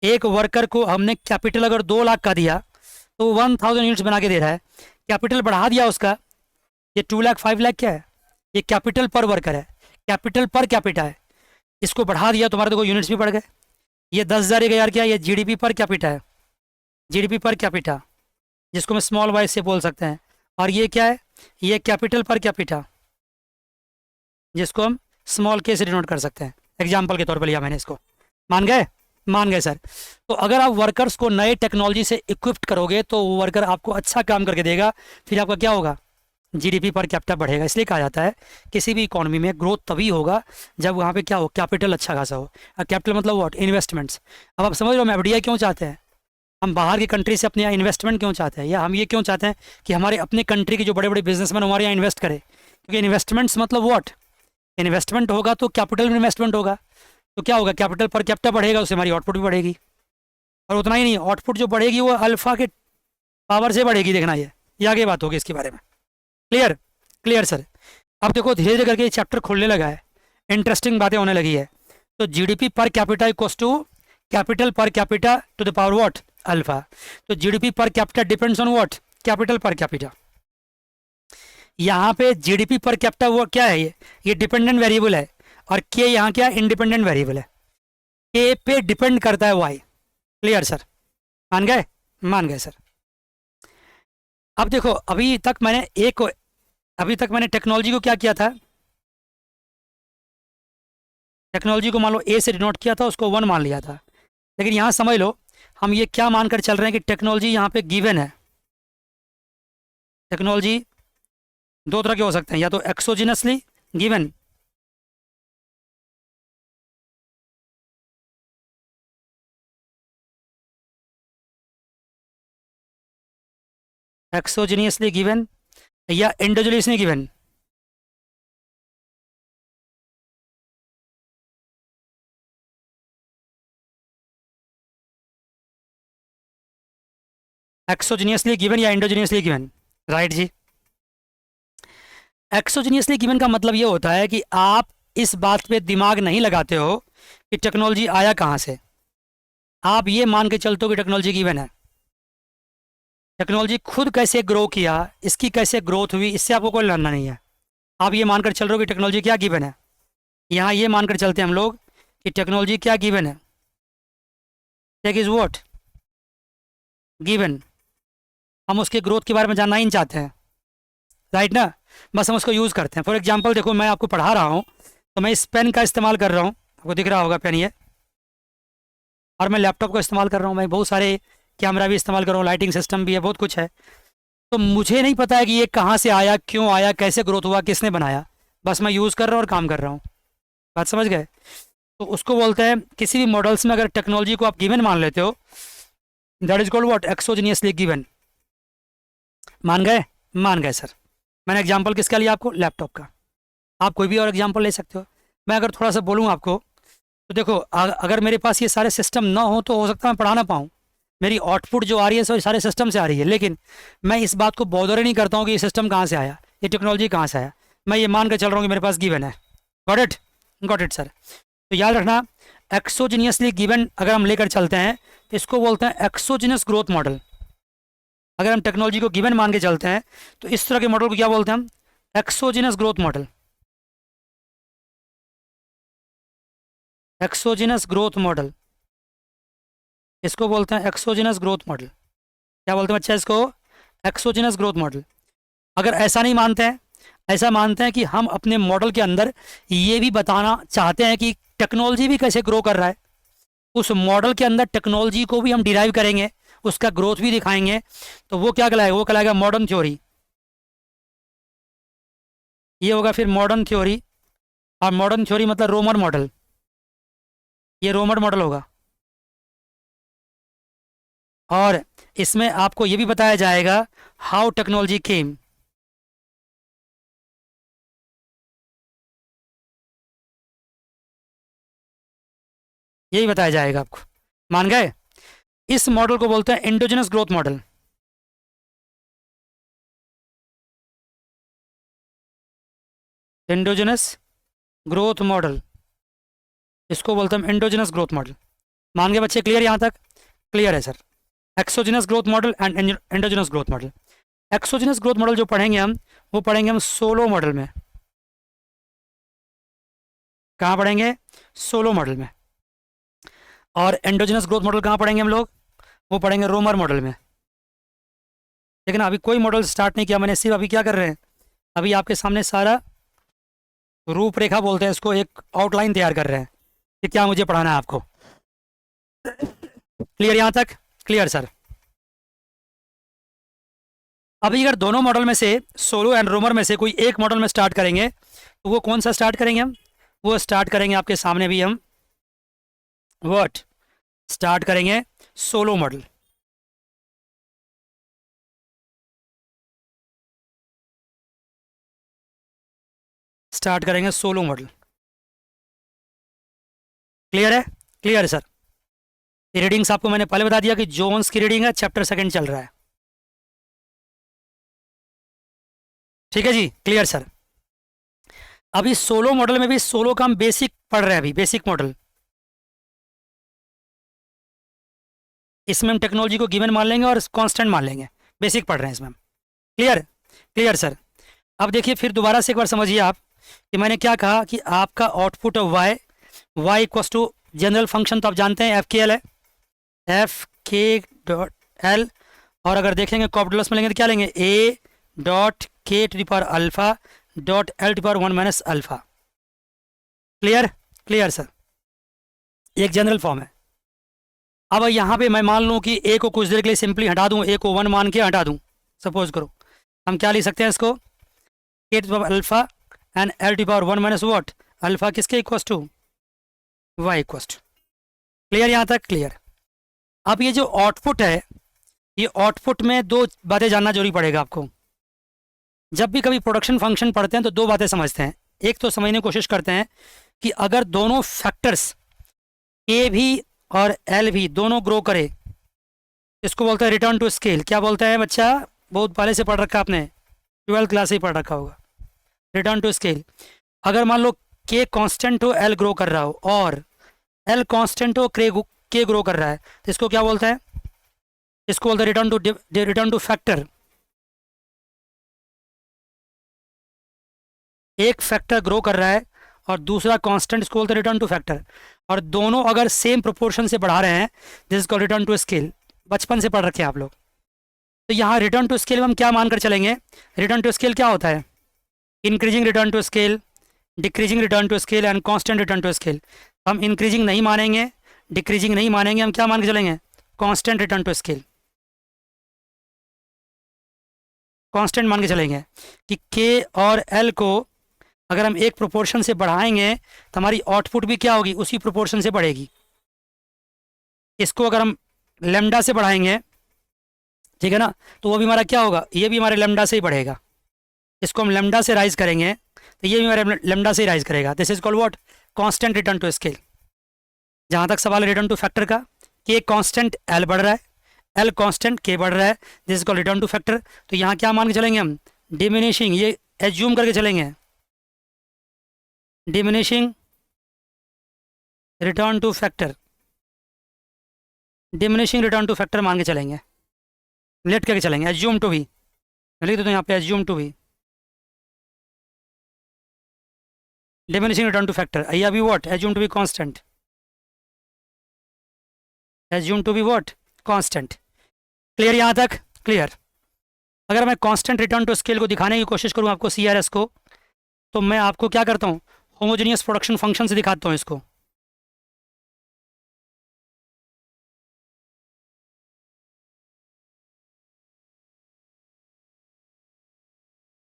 एक वर्कर को हमने कैपिटल अगर 2 लाख का दिया तो 1000 यूनिट्स बना के दे रहा है। कैपिटल बढ़ा दिया उसका, ये 2 लाख 5 लाख क्या है, ये कैपिटल पर वर्कर है, कैपिटल पर कैपिटा है। इसको बढ़ा दिया, तुम्हारे देखो यूनिट्स भी बढ़ गए। ये 10,000 यार क्या है, ये जीडीपी पर कैपिटा है, जीडीपी पर कैपिटा, जिसको हम स्मॉल वाई से बोल सकते हैं। और ये क्या है, ये कैपिटल पर कैपिटा, जिसको हम स्मॉल के से डिनोट कर सकते हैं। एग्जाम्पल के तौर पर लिया मैंने इसको। मान गए? मान गए सर। तो अगर आप वर्कर्स को नए टेक्नोलॉजी से इक्विप्ड करोगे तो वो वर्कर आपको अच्छा काम करके देगा, फिर आपका क्या होगा, जीडीपी पर कैपिटा बढ़ेगा। इसलिए कहा जाता है किसी भी इकोनॉमी में ग्रोथ तभी होगा जब वहाँ पे क्या हो, कैपिटल अच्छा खासा हो। और कैपिटल मतलब व्हाट, इन्वेस्टमेंट्स। अब आप समझ लो हम एफडीआई क्यों चाहते हैं, हम बाहर की कंट्री से अपने यहाँ इन्वेस्टमेंट क्यों चाहते हैं, या हम ये क्यों चाहते हैं कि हमारे अपने कंट्री के जो बड़े बड़े बिजनेसमैन हमारे यहाँ इन्वेस्ट करें? क्योंकि इन्वेस्टमेंट्स मतलब व्हाट, इन्वेस्टमेंट होगा तो कैपिटल में इन्वेस्टमेंट होगा, तो क्या होगा, कैपिटल पर कैपिटा बढ़ेगा, उससे हमारी आउटपुट भी बढ़ेगी। और उतना ही नहीं, आउटपुट जो बढ़ेगी वो अल्फा के पावर से बढ़ेगी, देखना ये आगे बात होगी इसके बारे में। क्लियर? Clear sir. अब देखो धीरे धीरे करके चैप्टर खुलने लगा है, इंटरेस्टिंग बातें होने लगी है। तो GDP per capita equals to capital per capita to the power what, alpha. तो GDP per capita depends on what, capital per capita. यहाँ पे जीडीपी पर कैपिटा वो क्या है, ये डिपेंडेंट वेरिएबल है, और के यहाँ क्या इंडिपेंडेंट वेरिएबल है, के पे डिपेंड करता है वाई। Clear sir? मान गए? मान गए सर। अब देखो अभी तक मैंने टेक्नोलॉजी को क्या किया था, टेक्नोलॉजी को मान लो ए से डिनोट किया था, उसको 1 मान लिया था। लेकिन यहाँ समझ लो हम ये क्या मानकर चल रहे हैं कि टेक्नोलॉजी यहाँ पे गिवन है। टेक्नोलॉजी दो तरह के हो सकते हैं, या तो एक्सोजिनसली गिवन, एक्सोजिनियसली गिवन, या एंडोजिनियसली गिवन। एक्सोजिनियसली गिवन या एंडोजिनियसली गिवन, राइट जी। एक्सोजिनियसली गिवन का मतलब ये होता है कि आप इस बात पे दिमाग नहीं लगाते हो कि टेक्नोलॉजी आया कहाँ से, आप ये मान के चलते हो कि टेक्नोलॉजी गिवन है। टेक्नोलॉजी खुद कैसे ग्रो किया, इसकी कैसे ग्रोथ हुई, इससे आपको कोई लड़ना नहीं है। आप ये मानकर चल रहे हो कि टेक्नोलॉजी क्या गिवन है। यहाँ ये मानकर चलते हैं हम लोग कि टेक्नोलॉजी क्या गिवन है, टेक इज व्हाट गिवन। हम उसके ग्रोथ के बारे में जानना ही नहीं चाहते हैं, राइट ना, बस हम उसको यूज़ करते हैं। फॉर एग्जांपल देखो मैं आपको पढ़ा रहा हूँ, तो मैं इस पेन का इस्तेमाल कर रहा हूँ, आपको दिख रहा होगा पेन ये, और मैं लैपटॉप का इस्तेमाल कर रहा हूँ, मैं बहुत सारे कैमरा भी इस्तेमाल कर रहा हूँ, लाइटिंग सिस्टम भी है, बहुत कुछ है। तो मुझे नहीं पता है कि ये कहाँ से आया, क्यों आया, कैसे ग्रोथ हुआ, किसने बनाया, बस मैं यूज़ कर रहा हूँ और काम कर रहा हूँ। बात समझ गए? तो उसको बोलते हैं, किसी भी मॉडल्स में अगर टेक्नोलॉजी को आप गिवन मान लेते हो, that is called what, exogenously given. मान गए? मान गए सर। मैंने एग्जांपल किसका लिया, आपको लैपटॉप का, आप कोई भी और एग्जांपल ले सकते हो। मैं अगर थोड़ा सा बोलूँ आपको, तो देखो अगर मेरे पास ये सारे सिस्टम ना हो तो हो सकता है मैं पढ़ा ना पाऊँ, मेरी आउटपुट जो आ रही है सो सारे सिस्टम से आ रही है, लेकिन मैं इस बात को बॉदर ही नहीं करता हूँ कि ये सिस्टम कहाँ से आया, ये टेक्नोलॉजी कहाँ से आया, मैं ये मान कर चल रहा हूँ कि मेरे पास गिवन है। Got it? Got it sir. तो याद रखना, एक्सोजिनियसली गिवन अगर हम लेकर चलते हैं तो इसको बोलते हैं एक्सोजिनस ग्रोथ मॉडल। अगर हम टेक्नोलॉजी को गिवन मान के चलते हैं तो इस तरह के मॉडल को क्या बोलते हैं हम, exogenous growth model. Exogenous growth model, इसको बोलते हैं एक्सोजिनस ग्रोथ मॉडल। क्या बोलते हैं बच्चा इसको, एक्सोजिनस ग्रोथ मॉडल। अगर ऐसा नहीं मानते हैं, ऐसा मानते हैं कि हम अपने मॉडल के अंदर ये भी बताना चाहते हैं कि टेक्नोलॉजी भी कैसे ग्रो कर रहा है, उस मॉडल के अंदर टेक्नोलॉजी को भी हम डिराइव करेंगे, उसका ग्रोथ भी दिखाएंगे, तो वो क्या कहलाएगा, वो कहलाएगा मॉडर्न थ्योरी। ये होगा फिर मॉडर्न थ्योरी, और मॉडर्न थ्योरी मतलब रोमन मॉडल, ये रोमन मॉडल होगा। और इसमें आपको ये भी बताया जाएगा हाउ टेक्नोलॉजी केम। यही बताया जाएगा आपको। मान गए? इस मॉडल को बोलते हैं endogenous growth model. Endogenous growth model, इसको बोलते हैं एंडोजेनस ग्रोथ मॉडल। मान गए बच्चे? क्लियर यहाँ तक? क्लियर है sir. Exogenous growth model and endogenous growth model. Exogenous growth model जो पढ़ेंगे हम, वो पढ़ेंगे हम सोलो मॉडल में। कहाँ पढ़ेंगे? सोलो मॉडल में। और एंडोजेनस ग्रोथ मॉडल कहाँ पढ़ेंगे हम लोग? वो पढ़ेंगे रोमर मॉडल में। लेकिन अभी कोई मॉडल स्टार्ट नहीं किया मैंने, सिर्फ अभी क्या कर रहे हैं, अभी आपके सामने सारा रूपरेखा बोलते हैं इसको, एक आउटलाइन तैयार कर रहे हैं कि क्या मुझे पढ़ाना है आपको। क्लियर यहाँ तक? Clear sir. अभी अगर दोनों मॉडल में से, सोलो एंड रोमर में से कोई एक मॉडल में स्टार्ट करेंगे, तो वो कौन सा स्टार्ट करेंगे हम? वो स्टार्ट करेंगे आपके सामने भी हम व्हाट स्टार्ट करेंगे, सोलो मॉडल। स्टार्ट करेंगे सोलो मॉडल। क्लियर है? क्लियर है सर। ये रीडिंग्स आपको मैंने पहले बता दिया कि जोन्स की रीडिंग है, चैप्टर सेकंड चल रहा है। ठीक है जी, क्लियर सर। अभी सोलो मॉडल में भी सोलो का हम बेसिक पढ़ रहे हैं, अभी बेसिक मॉडल। इसमें हम टेक्नोलॉजी को गिवन मान लेंगे और कांस्टेंट मान लेंगे। बेसिक पढ़ रहे हैं इसमें हम। क्लियर? Clear sir. अब देखिए फिर दोबारा से एक बार समझिए आप कि मैंने क्या कहा कि आपका output Y, Y equals to general function तो आप जानते हैं एफ के एल है, एफ के डॉट एल, और अगर देखेंगे कॉपडुलस में लेंगे तो क्या लेंगे, A dot K to the power alpha dot L to the power 1 minus alpha. Clear? Clear sir. एक जनरल फॉर्म है। अब यहाँ पे मैं मान लूँ कि ए को कुछ देर के लिए सिंपली हटा दूँ, ए को 1 मान के हटा दूँ, सपोज करो, हम क्या लिख सकते हैं इसको, K to the power alpha and L to the power 1 minus what, alpha किसके equals to, Y equals to. Clear यहाँ तक? क्लियर। अब ये जो आउटपुट है, ये आउटपुट में दो बातें जानना जरूरी पड़ेगा आपको। जब भी कभी प्रोडक्शन फंक्शन पढ़ते हैं तो दो बातें समझते हैं। एक तो समझने की कोशिश करते हैं कि अगर दोनों फैक्टर्स ए भी और एल भी दोनों ग्रो करे, इसको बोलते हैं रिटर्न टू स्केल। क्या बोलते हैं बच्चा? बहुत पहले से पढ़ रखा आपने, 12th क्लास से ही पढ़ रखा होगा, रिटर्न टू स्केल। अगर मान लो के कांस्टेंट हो, एल ग्रो कर रहा हो, और एल कांस्टेंट हो, के ग्रो कर रहा है, तो इसको क्या बोलते हैं? इसको बोलते हैं रिटर्न टू फैक्टर। एक फैक्टर ग्रो कर रहा है और दूसरा कांस्टेंट, इसको बोलते हैं रिटर्न टू फैक्टर, और दोनों अगर सेम प्रोपोर्शन से बढ़ा रहे हैं, दिस को रिटर्न टू स्केल। बचपन से पढ़ रखे हैं आप लोग। तो यहाँ रिटर्न टू स्केल में हम क्या मानकर चलेंगे? रिटर्न टू स्केल क्या होता है? Increasing return to scale, decreasing return to scale and constant return to scale. हम इंक्रीजिंग नहीं मानेंगे, डिक्रीजिंग नहीं मानेंगे, हम क्या मान के चलेंगे? Constant return to scale. Constant मान के चलेंगे कि के और एल को अगर हम एक प्रोपोर्शन से बढ़ाएंगे तो हमारी आउटपुट भी क्या होगी, उसी प्रोपोर्शन से बढ़ेगी। इसको अगर हम लेमडा से बढ़ाएंगे, ठीक है ना, तो वो भी हमारा क्या होगा, ये भी हमारे लेमडा से ही बढ़ेगा। इसको हम लेमडा से राइज करेंगे तो ये भी हमारे लेमडा से ही राइज करेगा। This is called what? Constant return to scale. जहाँ तक सवाल है रिटर्न टू फैक्टर का, के कांस्टेंट एल बढ़ रहा है, एल कांस्टेंट के बढ़ रहा है, this is called return to factor. तो यहाँ क्या मान के चलेंगे हम? डिमिनिशिंग, ये एज्यूम करके चलेंगे, diminishing return to factor, diminishing return to factor मान के चलेंगे, लेट करके चलेंगे, एज्यूम टू भी लिख दो, तो यहाँ पे एज्यूम टू भी डिमिनिशिंग रिटर्न टू फैक्टर। या भी what? Assume to be constant, assume to be what? Constant. Clear यहाँ तक? क्लियर। अगर मैं कांस्टेंट रिटर्न टू स्केल को दिखाने की कोशिश करूँ आपको, CRS को, तो मैं आपको क्या करता हूँ, होमोजेनियस प्रोडक्शन फंक्शन से दिखाता हूँ इसको।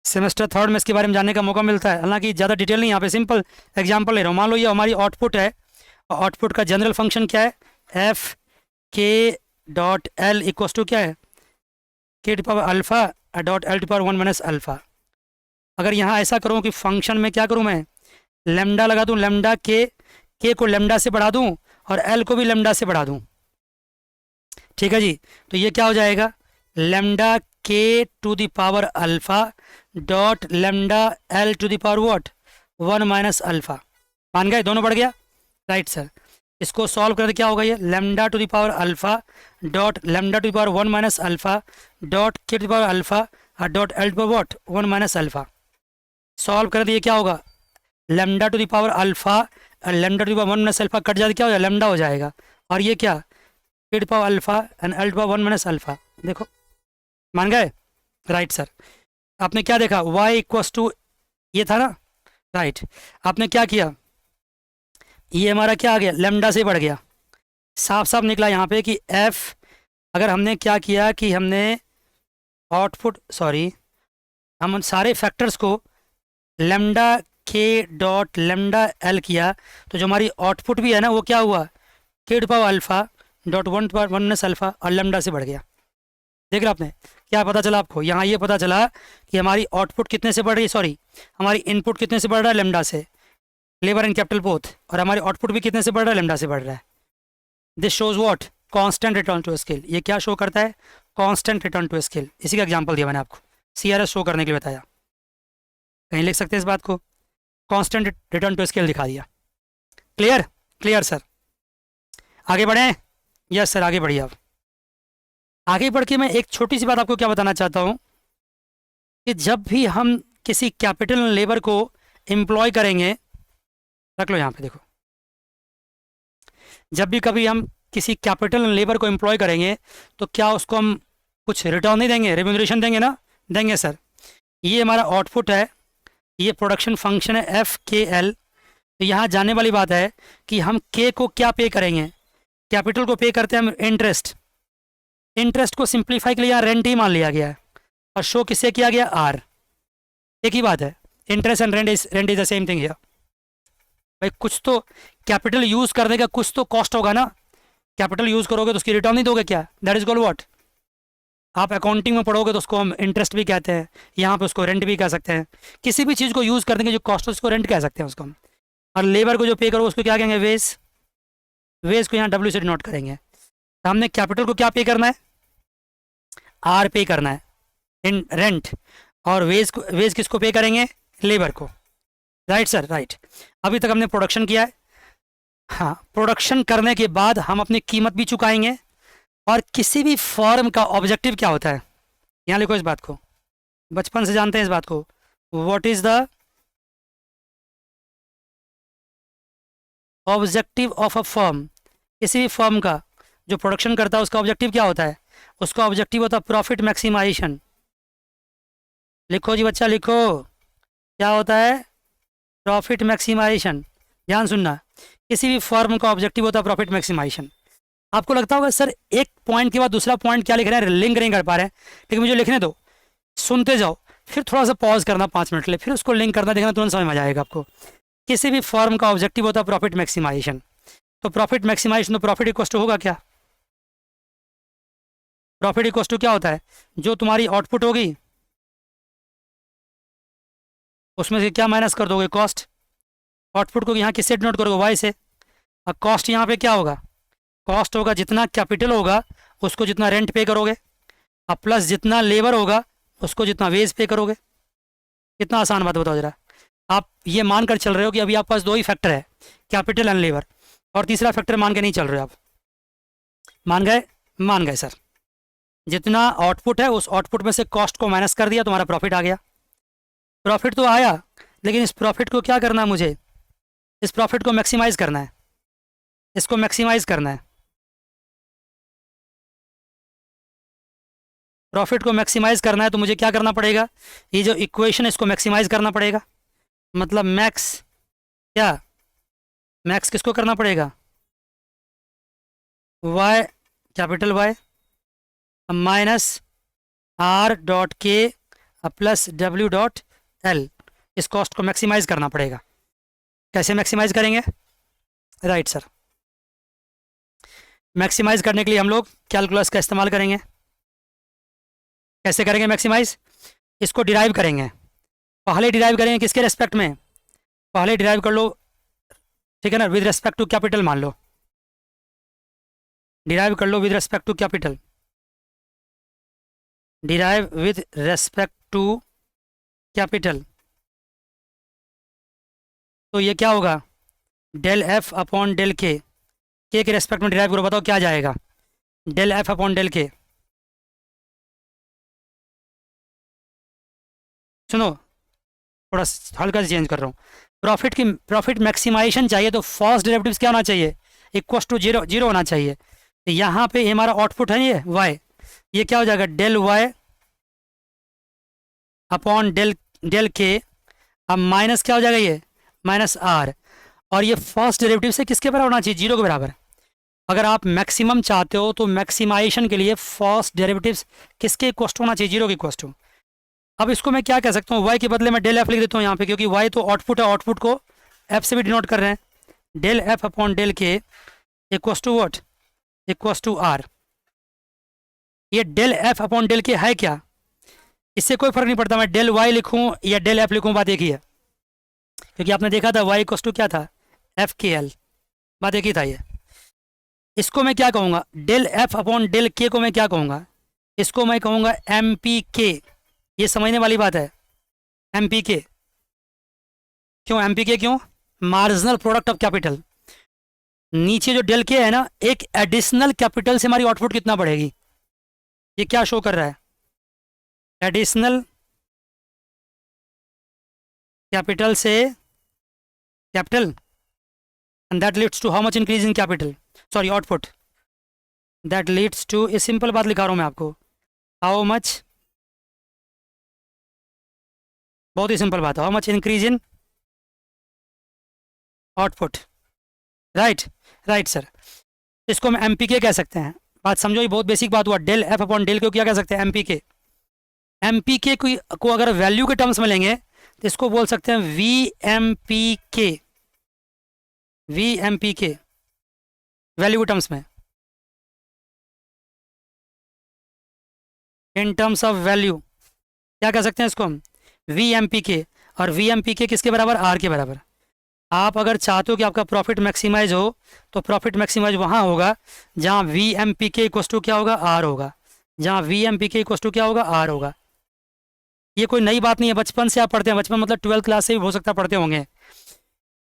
सेमेस्टर थर्ड में इसके बारे में जानने का मौका मिलता है, हालांकि ज़्यादा डिटेल नहीं, यहाँ पे सिंपल एग्जांपल ले रहा हूँ। मान लो ये हमारी आउटपुट है, आउटपुट का जनरल फंक्शन क्या है, एफ के डॉट एल इक्वस टू क्या है, K to power alpha dot L to power 1 minus alpha. अगर यहाँ ऐसा करूँ कि फंक्शन में क्या करूँ मैं, लेमडा लगा दूँ, लेमडा के को लेमडा से बढ़ा दूँ और एल को भी लेमडा से बढ़ा दूँ, ठीक है जी। तो ये क्या हो जाएगा, lambda K to the power alpha dot lambda L to the power what, 1 minus alpha. मान गए? दोनों बढ़ गया, राइट सर। इसको सॉल्व करके क्या होगा, ये lambda to the power alpha dot lambda to the power 1 minus alpha dot K to the power alpha dot L to power what, 1 minus alpha. Solve करें तो ये क्या होगा, lambda to the power alpha lambda to the power 1 minus alpha cut जाए क्या हो जाएगा, lambda हो जाएगा, और ये क्या, K to power alpha and L to power 1 minus alpha. देखो, मान गए? Right sir. आपने क्या देखा, y इक्वस टू ये था ना, राइट। आपने क्या किया, ये हमारा क्या आ गया, लेमडा से बढ़ गया, साफ साफ निकला यहाँ पे कि f, अगर हमने क्या किया कि हमने आउटपुट, सॉरी, हम उन सारे फैक्टर्स को लेमडा के डॉट लेमडा एल किया, तो जो हमारी आउटपुट भी है ना, वो क्या हुआ, K to power alpha dot 1 to power 1 minus alpha और लेमडा से बढ़ गया। देख रहे आपने, क्या पता चला आपको? यहाँ ये पता चला कि हमारी आउटपुट कितने से बढ़ रही है, सॉरी हमारी इनपुट कितने से बढ़ रहा है, लेमडा से, लेबर एंड कैपिटल बोथ, और हमारी आउटपुट भी कितने से बढ़ रहा है, लेमडा से बढ़ रहा है। This shows what? Constant return to scale. ये क्या शो करता है? Constant return to scale. इसी का एग्जांपल दिया मैंने आपको, CRS शो करने के लिए बताया। कहीं लिख सकते हैं इस बात को? कांस्टेंट रिटर्न टू स्केल दिखा दिया। क्लियर? Clear sir. आगे बढ़ें? यस सर, आगे बढ़िए। आप आगे बढ़ के मैं एक छोटी सी बात आपको क्या बताना चाहता हूँ कि जब भी हम किसी कैपिटल लेबर को एम्प्लॉय करेंगे, रख लो यहाँ पे देखो, जब भी कभी हम किसी कैपिटल लेबर को एम्प्लॉय करेंगे तो क्या उसको हम कुछ रिटर्न नहीं देंगे, रेम्यूनरेशन देंगे ना? देंगे सर। ये हमारा आउटपुट है, ये प्रोडक्शन फंक्शन है FKL। तो यहाँ जानने वाली बात है कि हम K को क्या पे करेंगे? कैपिटल को पे करते हैं हम इंटरेस्ट। इंटरेस्ट को सिंप्लीफाई के लिए यहाँ रेंट ही मान लिया गया है, और शो किससे किया गया? R। एक ही बात है, interest and rent is the same thing here. भाई कुछ तो कैपिटल यूज करने का कुछ तो कॉस्ट होगा ना। कैपिटल यूज करोगे तो उसकी रिटर्न नहीं दोगे क्या? That is called what? आप अकाउंटिंग में पढ़ोगे तो उसको हम इंटरेस्ट भी कहते हैं, यहाँ पे उसको रेंट भी कह सकते हैं। किसी भी चीज़ को यूज़ करने की जो कॉस्ट है उसको रेंट कह सकते हैं उसको हम। और लेबर को जो पे करो उसको क्या कहेंगे? वेज। वेज को यहाँ W से डिनोट करेंगे। तो हमने कैपिटल को क्या पे करना है? R पे करना है, इन रेंट। और वेज किसको पे करेंगे? लेबर को। Right sir, right. अभी तक हमने प्रोडक्शन किया है। हाँ, प्रोडक्शन करने के बाद हम अपनी कीमत भी चुकाएंगे। और किसी भी फर्म का ऑब्जेक्टिव क्या होता है? यहाँ लिखो इस बात को, बचपन से जानते हैं इस बात को। What is the objective of a firm? किसी भी फर्म का जो प्रोडक्शन करता है उसका ऑब्जेक्टिव क्या होता है? उसका ऑब्जेक्टिव होता है प्रॉफिट मैक्सिमाइजेशन। लिखो जी बच्चा, लिखो। क्या होता है? Profit maximization. ध्यान सुनना, किसी भी फर्म का ऑब्जेक्टिव होता है प्रॉफिट मैक्सिमाइजेशन। आपको लगता होगा सर एक पॉइंट के बाद दूसरा पॉइंट क्या लिख रहे हैं, लिंक नहीं कर पा रहे हैं, लेकिन मुझे लिखने दो, सुनते जाओ, फिर थोड़ा सा पॉज करना 5 मिनट के लिए, फिर उसको लिंक करना, देखना, तुरंत समझ में आ जाएगा आपको। किसी भी फर्म का ऑब्जेक्टिव होता है प्रॉफिट मैक्सिमाइजेशन। तो प्रॉफिट मैक्सिमाइजेशन, तो प्रॉफिट इक्वल टू होगा क्या? प्रॉफिट इक्वल टू क्या होता है? जो तुम्हारी आउटपुट होगी उसमें से क्या माइनस कर दोगे? कॉस्ट। आउटपुट को यहाँ किससे डिनोट करोगे? Y से। अब कॉस्ट यहाँ पे क्या होगा? कॉस्ट होगा जितना कैपिटल होगा उसको जितना रेंट पे करोगे, अब प्लस जितना लेबर होगा उसको जितना वेज पे करोगे। कितना आसान बात बताओ जरा। आप ये मान कर चल रहे हो कि अभी आपके पास 2 ही फैक्टर है, कैपिटल एंड लेबर, और तीसरा फैक्टर मान के नहीं चल रहे हो आप। मान गए? मान गए सर। जितना आउटपुट है उस आउटपुट में से कॉस्ट को माइनस कर दिया, तुम्हारा प्रॉफिट आ गया। प्रॉफिट तो आया, लेकिन इस प्रॉफिट को क्या करना है मुझे? इस प्रॉफिट को मैक्सिमाइज करना है, इसको मैक्सिमाइज करना है। प्रॉफिट को मैक्सिमाइज करना है तो मुझे क्या करना पड़ेगा? ये जो इक्वेशन है इसको मैक्सिमाइज करना पड़ेगा। मतलब मैक्स क्या? मैक्स किसको करना पड़ेगा? Y, capital Y minus R.K plus W.L। इस कॉस्ट को मैक्सिमाइज करना पड़ेगा। कैसे मैक्सिमाइज करेंगे? राइट सर, मैक्सिमाइज करने के लिए हम लोग कैलकुलस का इस्तेमाल करेंगे। कैसे करेंगे मैक्सिमाइज? इसको डिराइव करेंगे। पहले डिराइव करेंगे किसके रेस्पेक्ट में? पहले डिराइव कर लो, ठीक है ना, विद रेस्पेक्ट टू कैपिटल मान लो। डिराइव कर लो with respect to capital. Derive with respect to capital. तो ये क्या होगा? डेल F अपॉन डेल के के रेस्पेक्ट में डिराइव करो, बताओ क्या जाएगा? डेल F अपॉन डेल के। सुनो, थोड़ा हल्का से चेंज कर रहा हूँ। प्रॉफिट मैक्सिमाइजेशन चाहिए तो फर्स्ट डेरिवेटिव्स क्या होना चाहिए? इक्वल टू जीरो, जीरो होना चाहिए। तो यहाँ पे हमारा आउटपुट है ये Y, ये क्या हो जाएगा? डेल Y अपॉन डेल के। अब माइनस क्या हो जाएगा? ये माइनस R। और ये फर्स्ट डेरिवेटिव से किसके बराबर होना चाहिए? 0 के बराबर। अगर आप मैक्सिमम चाहते हो तो मैक्सिमाइजेशन के लिए फर्स्ट डेरिवेटिव्स किसके इक्वल होना चाहिए? 0 के इक्वल टू। अब इसको मैं क्या कह सकता हूँ? Y के बदले में डेल F लिख देता हूँ यहाँ पे, क्योंकि Y तो आउटपुट है, आउटपुट को F से भी डिनोट कर रहे हैं। Del F upon del K equal to what? Equal to R। ये del F upon del K है क्या? इससे कोई फर्क नहीं पड़ता मैं डेल वाई लिखूं या डेल एफ लिखूं, बात एक ही है, क्योंकि आपने देखा था वाई इक्वल टू क्या था, एफ के एल, बात एक ही था ये। इसको मैं क्या कहूँगा, डेल एफ अपॉन डेल के को मैं क्या कहूँगा, इसको मैं कहूँगा एम पी के। ये समझने वाली बात है, एम पी के। क्यों एम पी के, क्यों, मार्जिनल प्रोडक्ट ऑफ कैपिटल। नीचे जो डेल के है ना, एक एडिशनल कैपिटल से हमारी आउटपुट कितना बढ़ेगी, ये क्या शो कर रहा है, एडिशनल कैपिटल से capital, and that leads to how much increase in capital, sorry output, that leads to, ये सिंपल बात लिखा रहा हूं मैं आपको, हाउ मच, बहुत ही सिंपल बात है, how much increase in output, right, right sir. इसको हम एम पी के कह सकते हैं, बात समझो, ये बहुत बेसिक बात हुआ, डेल एफ अपॉन डेल को क्या कह सकते हैं, एम पी के। एम पी के को अगर वैल्यू के टर्म्स में लेंगे तो इसको बोल सकते हैं वी एम पी के, वी एम पी के वैल्यू के टर्म्स में, इन टर्म्स ऑफ वैल्यू क्या कह सकते हैं इसको हम, वी एम पी के। और वी एम पी के किसके बराबर, आर के बराबर। आप अगर चाहते हो कि आपका प्रॉफिट मैक्सिमाइज हो तो प्रॉफिट मैक्सिमाइज वहाँ होगा जहाँ we M P K equals to क्या होगा, आर होगा, जहाँ we M P K equals to क्या होगा, आर होगा। ये कोई नई बात नहीं है, बचपन से आप पढ़ते हैं, बचपन मतलब 12th क्लास से भी हो सकता है पढ़ते होंगे,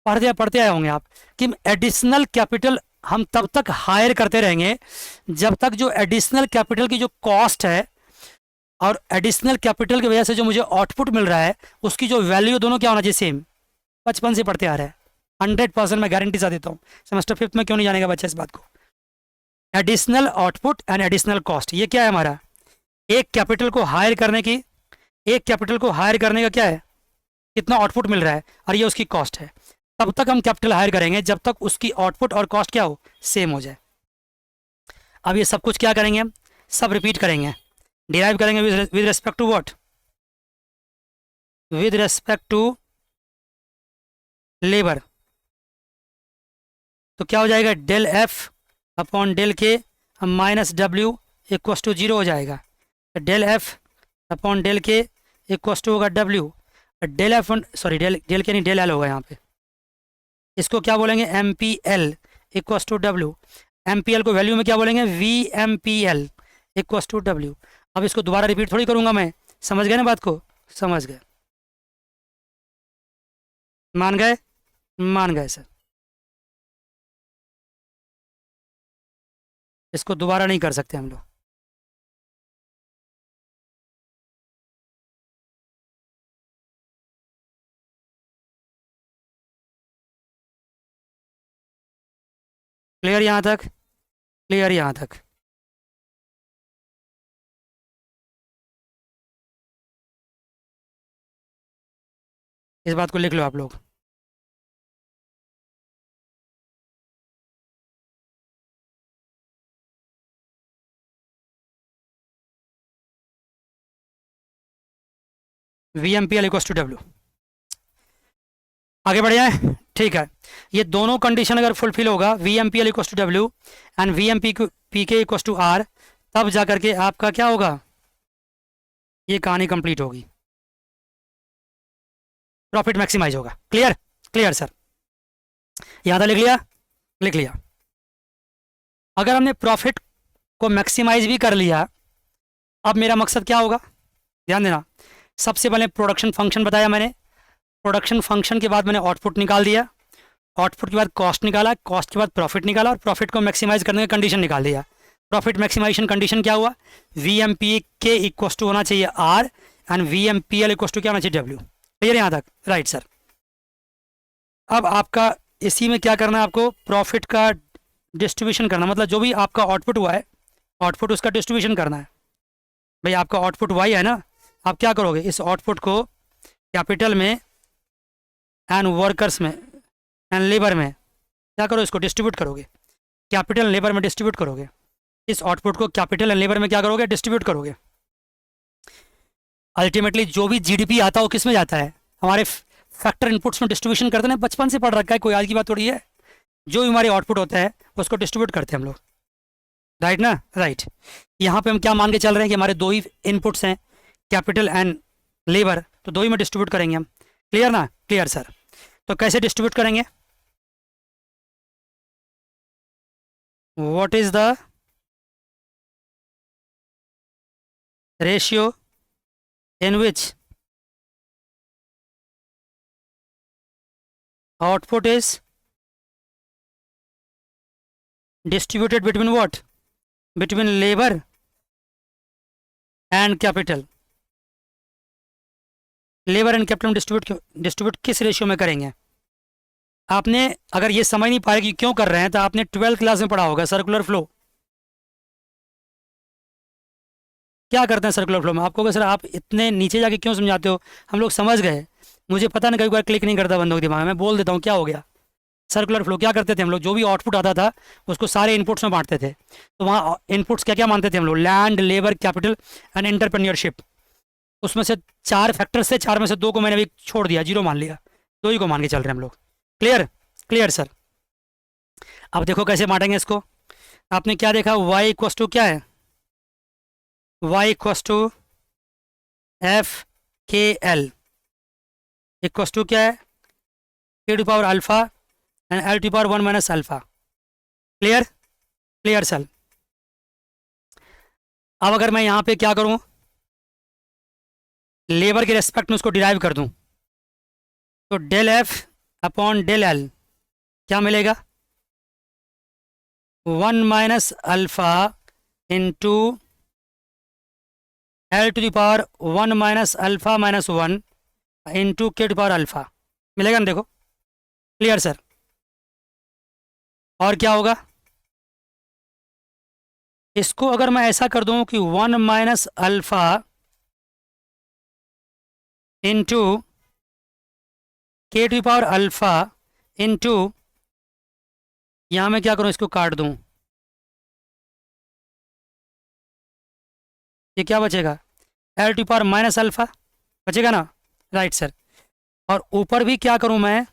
पढ़ते आए होंगे आप कि एडिशनल कैपिटल हम तब तक हायर करते रहेंगे जब तक जो एडिशनल कैपिटल की जो कॉस्ट है और एडिशनल कैपिटल की वजह से जो मुझे आउटपुट मिल रहा है उसकी जो वैल्यू, दोनों क्या होना चाहिए, सेम। बचपन से पढ़ते आ रहा है, 100% मैं गारंटी सा देता हूँ। सेमेस्टर 5th में क्यों नहीं जानेगा बच्चा इस बात को। Additional output and additional cost, ये क्या है हमारा, एक कैपिटल को हायर करने की, एक कैपिटल को हायर करने का क्या है, कितना आउटपुट मिल रहा है, और ये उसकी कॉस्ट है। तब तक हम कैपिटल हायर करेंगे जब तक उसकी आउटपुट और कॉस्ट क्या हो, सेम हो जाए। अब ये सब कुछ क्या करेंगे हम, सब रिपीट करेंगे, डिराइव करेंगे with respect to what, with respect to labour. तो क्या हो जाएगा, del F upon del K minus W equals to 0 हो जाएगा। Del F upon del K equals to होगा W, del F, sorry del del K नहीं, del L होगा यहाँ पे। इसको क्या बोलेंगे, M P L equals to W. M P L को वैल्यू में क्या बोलेंगे, V M P L equals to W. अब इसको दोबारा रिपीट थोड़ी करूँगा मैं, समझ गए ना बात को, समझ गए, मान गए, मान गए सर। इसको दोबारा नहीं कर सकते हम लोग। क्लियर यहाँ तक, क्लियर यहाँ तक। इस बात को लिख लो आप लोग। V M P L equals to W, आगे बढ़ जाए, ठीक है। ये दोनों कंडीशन अगर फुलफिल होगा, V M P L equals to W and V M P K equals to R, तब जा करके आपका क्या होगा, ये कहानी कंप्लीट होगी, प्रॉफिट मैक्सिमाइज होगा। क्लियर, क्लियर सर, यहाँ तक लिख लिया, लिख लिया। अगर हमने प्रॉफिट को मैक्सिमाइज भी कर लिया, अब मेरा मकसद क्या होगा, ध्यान देना। सबसे पहले प्रोडक्शन फंक्शन बताया मैंने, प्रोडक्शन फंक्शन के बाद मैंने आउटपुट निकाल दिया, आउटपुट के बाद कॉस्ट निकाला, कॉस्ट के बाद प्रॉफिट निकाला, और प्रॉफिट को मैक्सिमाइज करने का कंडीशन निकाल दिया। प्रॉफिट मैक्सिमाइजेशन कंडीशन क्या हुआ, V M P K equals to होना चाहिए R and V M P L equals to क्या होना चाहिए, डब्ल्यू। क्लियर यहाँ तक, राइट सर। अब आपका इसी में क्या करना है, आपको प्रॉफिट का डिस्ट्रीब्यूशन करना, मतलब जो भी आपका आउटपुट हुआ है, आउटपुट उसका डिस्ट्रीब्यूशन करना है। भाई आपका आउटपुट वाई है ना, आप क्या करोगे, इस आउटपुट को कैपिटल में एंड वर्कर्स में एंड लेबर में क्या करो, इसको डिस्ट्रीब्यूट करोगे, कैपिटल लेबर में डिस्ट्रीब्यूट करोगे। इस आउटपुट को कैपिटल एंड लेबर में क्या करोगे, डिस्ट्रीब्यूट करोगे। अल्टीमेटली जो भी जीडीपी आता है वो किस में जाता है, हमारे फैक्टर इनपुट्स में डिस्ट्रीब्यूशन करते हैं, बचपन से पढ़ रखा है, कोई आज की बात थोड़ी है। जो भी हमारे आउटपुट होता है उसको डिस्ट्रीब्यूट करते हैं हम लोग, राइट ना, राइट। यहाँ पे हम क्या मान के चल रहे हैं कि हमारे दो ही इनपुट्स हैं, कैपिटल एंड लेबर, तो दो ही में डिस्ट्रीब्यूट करेंगे हम। क्लियर ना? Clear sir. तो कैसे डिस्ट्रीब्यूट करेंगे? What is the ratio in which output is distributed between what? Between labor and capital. Labour and capital distribute किस रेशियो में करेंगे? आपने अगर ये समझ नहीं पाए कि क्यों कर रहे हैं, तो आपने 12th क्लास में पढ़ा होगा सर्कुलर फ्लो। क्या करते हैं सर्कुलर फ्लो में? आपको कहा, सर आप इतने नीचे जाके क्यों समझाते हो? हम लोग समझ गए, मुझे पता नहीं, कई बार क्लिक नहीं करता बंदों के दिमाग में, मैं बोल देता हूँ क्या हो गया। सर्कुलर फ्लो क्या करते थे हम लोग? जो भी आउटपुट आता था उसको सारे इनपुट्स में बांटते थे। तो वहाँ इनपुट्स क्या क्या मानते थे हम लोग? Land, labour, capital and entrepreneurship. उसमें से 4 फैक्टर्स थे, 4 में से 2 को मैंने भी छोड़ दिया, 0 मान लिया, 2 ही को मान के चल रहे हैं हम लोग। क्लियर? Clear sir. अब देखो कैसे बांटेंगे इसको। आपने क्या देखा? y इक्वस टू क्या है? y equals to F K L equals to क्या है? k to power alpha and l to power 1 minus alpha. Clear? Clear sir. अब अगर मैं यहाँ पे क्या करूँ, लेबर के रेस्पेक्ट में उसको डिराइव कर दूँ, तो del F upon del L क्या मिलेगा? 1 minus alpha into L to the power 1 minus अल्फा minus 1 into K to power alpha मिलेगा ना? देखो क्लियर सर। और क्या होगा? इसको अगर मैं ऐसा कर दूं कि 1 minus alpha into K to power alpha into, यहां मैं क्या करूं, इसको काट दूं, ये क्या बचेगा? L to power minus alpha बचेगा ना? Right sir. और ऊपर भी क्या करूं मैं?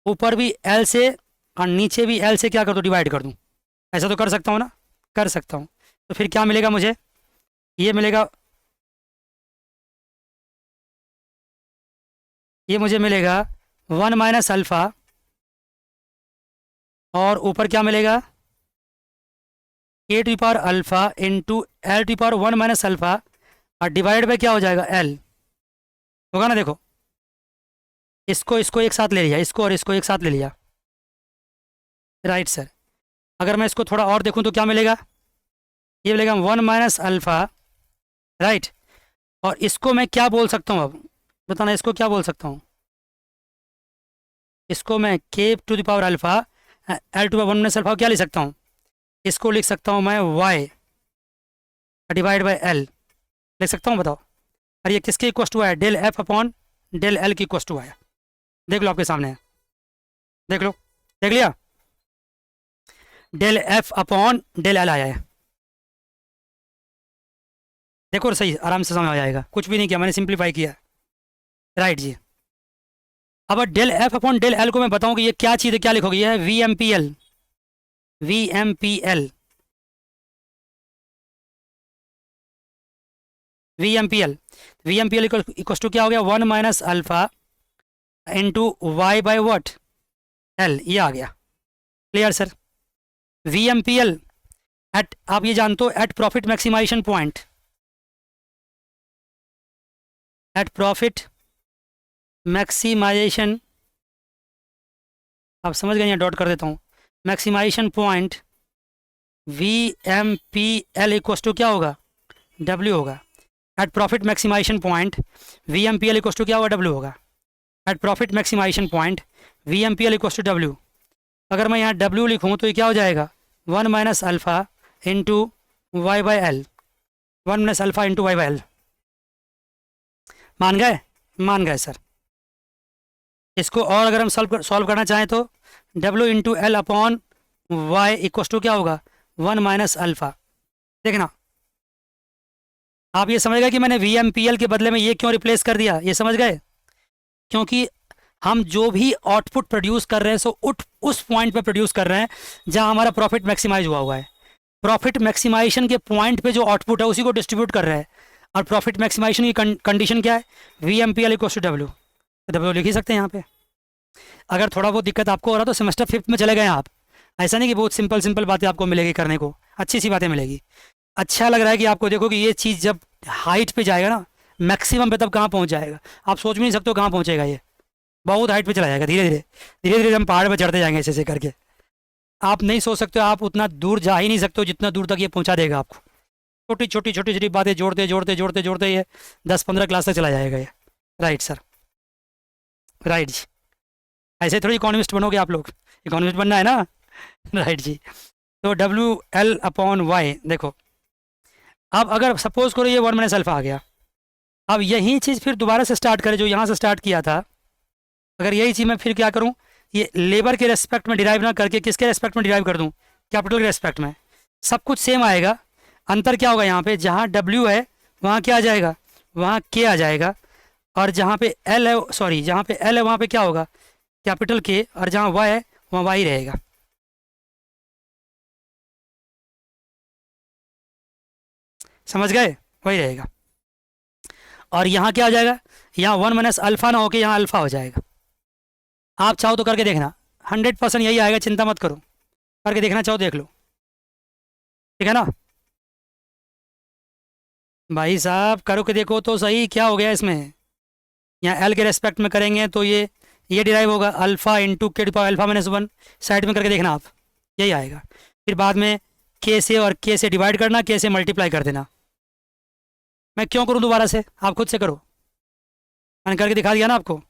ऊपर भी एल से और नीचे भी एल से क्या कर दूं? डिवाइड कर दूं। ऐसा तो कर सकता हूं ना? कर सकता हूं। तो फिर क्या मिलेगा मुझे? ये मिलेगा, ये मुझे मिलेगा 1 माइनस अल्फा, और ऊपर क्या मिलेगा? K to power alpha into L to power 1 minus alpha, और डिवाइड बाय क्या हो जाएगा? एल होगा ना? देखो इसको इसको एक साथ ले लिया, इसको और इसको एक साथ ले लिया। Right sir. अगर मैं इसको थोड़ा और देखूं तो क्या मिलेगा? ये मिलेगा 1 माइनस अल्फा, राइट। और इसको मैं क्या बोल सकता हूँ? अब बताना, इसको क्या बोल सकता हूँ? इसको मैं K to the power alpha L to power 1 minus alpha क्या लिख सकता हूँ? इसको लिख सकता हूँ मैं वाई डिवाइड बाई एल लिख सकता हूँ, बताओ। और ये किसके इक्वस टू है? Del F upon del L की इक्वस टू है। देख लो आपके सामने है, देख लो, देख लिया? Del F upon del L आया है, देखो सही, आराम से समझ आ जाएगा, कुछ भी नहीं किया मैंने, सिंप्लीफाई किया। राइट जी। अब del F upon del L को मैं बताऊं कि ये क्या चीज़ है, क्या लिखोगे? ये है V M P L, V M P L, V M P L. V M P L equals to क्या हो गया? 1 minus alpha into Y by what? L, ये आ गया। Clear sir. V M P L at, आप ये जानते हो, at profit maximization point, at profit maximization, आप समझ गए, यहाँ डॉट कर देता हूँ, maximization point V M P L equals to क्या होगा? डब्ल्यू होगा। At profit maximization point V M P L equals to क्या होगा? डब्ल्यू होगा। At profit maximization point V M P L equals to W. अगर मैं यहाँ W लिखूँ तो ये क्या हो जाएगा? 1 minus alpha into Y by L, 1 minus alpha into Y by L. मान गए? मान गए सर। इसको और अगर हम सॉल्व करना चाहें तो W into L upon Y equals to क्या होगा? 1 माइनस अल्फा। देखना, आप ये समझ गए कि मैंने वी एम पी एल के बदले में ये क्यों रिप्लेस कर दिया? ये समझ गए? क्योंकि हम जो भी आउटपुट प्रोड्यूस कर रहे हैं सो उस पॉइंट पे प्रोड्यूस कर रहे हैं जहां हमारा प्रॉफिट मैक्सिमाइज हुआ है। प्रॉफिट मैक्सिमाइजेशन के पॉइंट पे जो आउटपुट है उसी को डिस्ट्रीब्यूट कर रहे हैं। और प्रॉफिट मैक्सिमाइजेशन की कंडीशन क्या है, V M P L equal to W, तो डब्ल्यू लिख ही सकते हैं यहाँ पे। अगर थोड़ा बहुत दिक्कत आपको हो रहा तो सेमेस्टर 5th में चले गए आप, ऐसा नहीं कि बहुत सिंपल सिंपल बातें आपको मिलेगी करने को, अच्छी सी बातें मिलेगी। अच्छा लग रहा है कि आपको देखो कि ये चीज़ जब हाइट पे जाएगा ना, मैक्सिमम पे, तब कहाँ पहुँच जाएगा आप सोच भी नहीं सकते हो कहाँ पहुँचेगा ये, बहुत हाइट पे चला जाएगा। धीरे धीरे धीरे धीरे हम पहाड़ पर चढ़ते जाएंगे ऐसे ऐसे करके, आप नहीं सोच सकते हो, आप उतना दूर जा ही नहीं सकते हो जितना दूर तक ये पहुँचा देगा आपको। छोटी छोटी छोटी छोटी बातें जोड़ते जोड़ते जोड़ते जोड़ते ये 10-15 क्लास तक चला जाएगा ये। राइट सर, राइट जी, ऐसे थोड़ी इकोनॉमिस्ट बनोगे आप लोग, इकोनॉमिस्ट बनना है ना। राइट जी, तो डब्ल्यू एल अपॉन वाई, देखो अब अगर सपोज करो ये 1 माइनस अल्फा आ गया, अब यही चीज़ फिर दोबारा से स्टार्ट करें जो यहाँ से स्टार्ट किया था, अगर यही चीज़ मैं फिर क्या करूँ, ये लेबर के रेस्पेक्ट में डिराइव ना करके किसके रेस्पेक्ट में डिराइव कर दूँ, कैपिटल के रेस्पेक्ट में, सब कुछ सेम आएगा। अंतर क्या होगा, यहाँ पे जहाँ डब्ल्यू है वहाँ क्या आ जाएगा, वहाँ के आ जाएगा, और जहाँ पे एल है, सॉरी जहाँ पे एल है वहाँ पे क्या होगा, कैपिटल के, और जहाँ वाई है वहाँ वाई रहेगा। समझ गए, वही रहेगा। और यहाँ क्या आ जाएगा, यहाँ 1 माइनस अल्फा ना होके यहाँ अल्फा हो जाएगा। आप चाहो तो करके देखना, 100% यही आएगा, चिंता मत करो, करके देखना चाहो देख लो, ठीक है ना भाई साहब, करो के देखो तो सही क्या हो गया इसमें। यहाँ एल के रेस्पेक्ट में करेंगे तो ये डिराइव होगा alpha into K to power alpha minus 1, side में करके देखना आप, यही आएगा। फिर बाद में के से और के से डिवाइड करना, के से मल्टीप्लाई कर देना। मैं क्यों करूँ दोबारा से, आप खुद से करो, मैंने करके दिखा दिया ना आपको।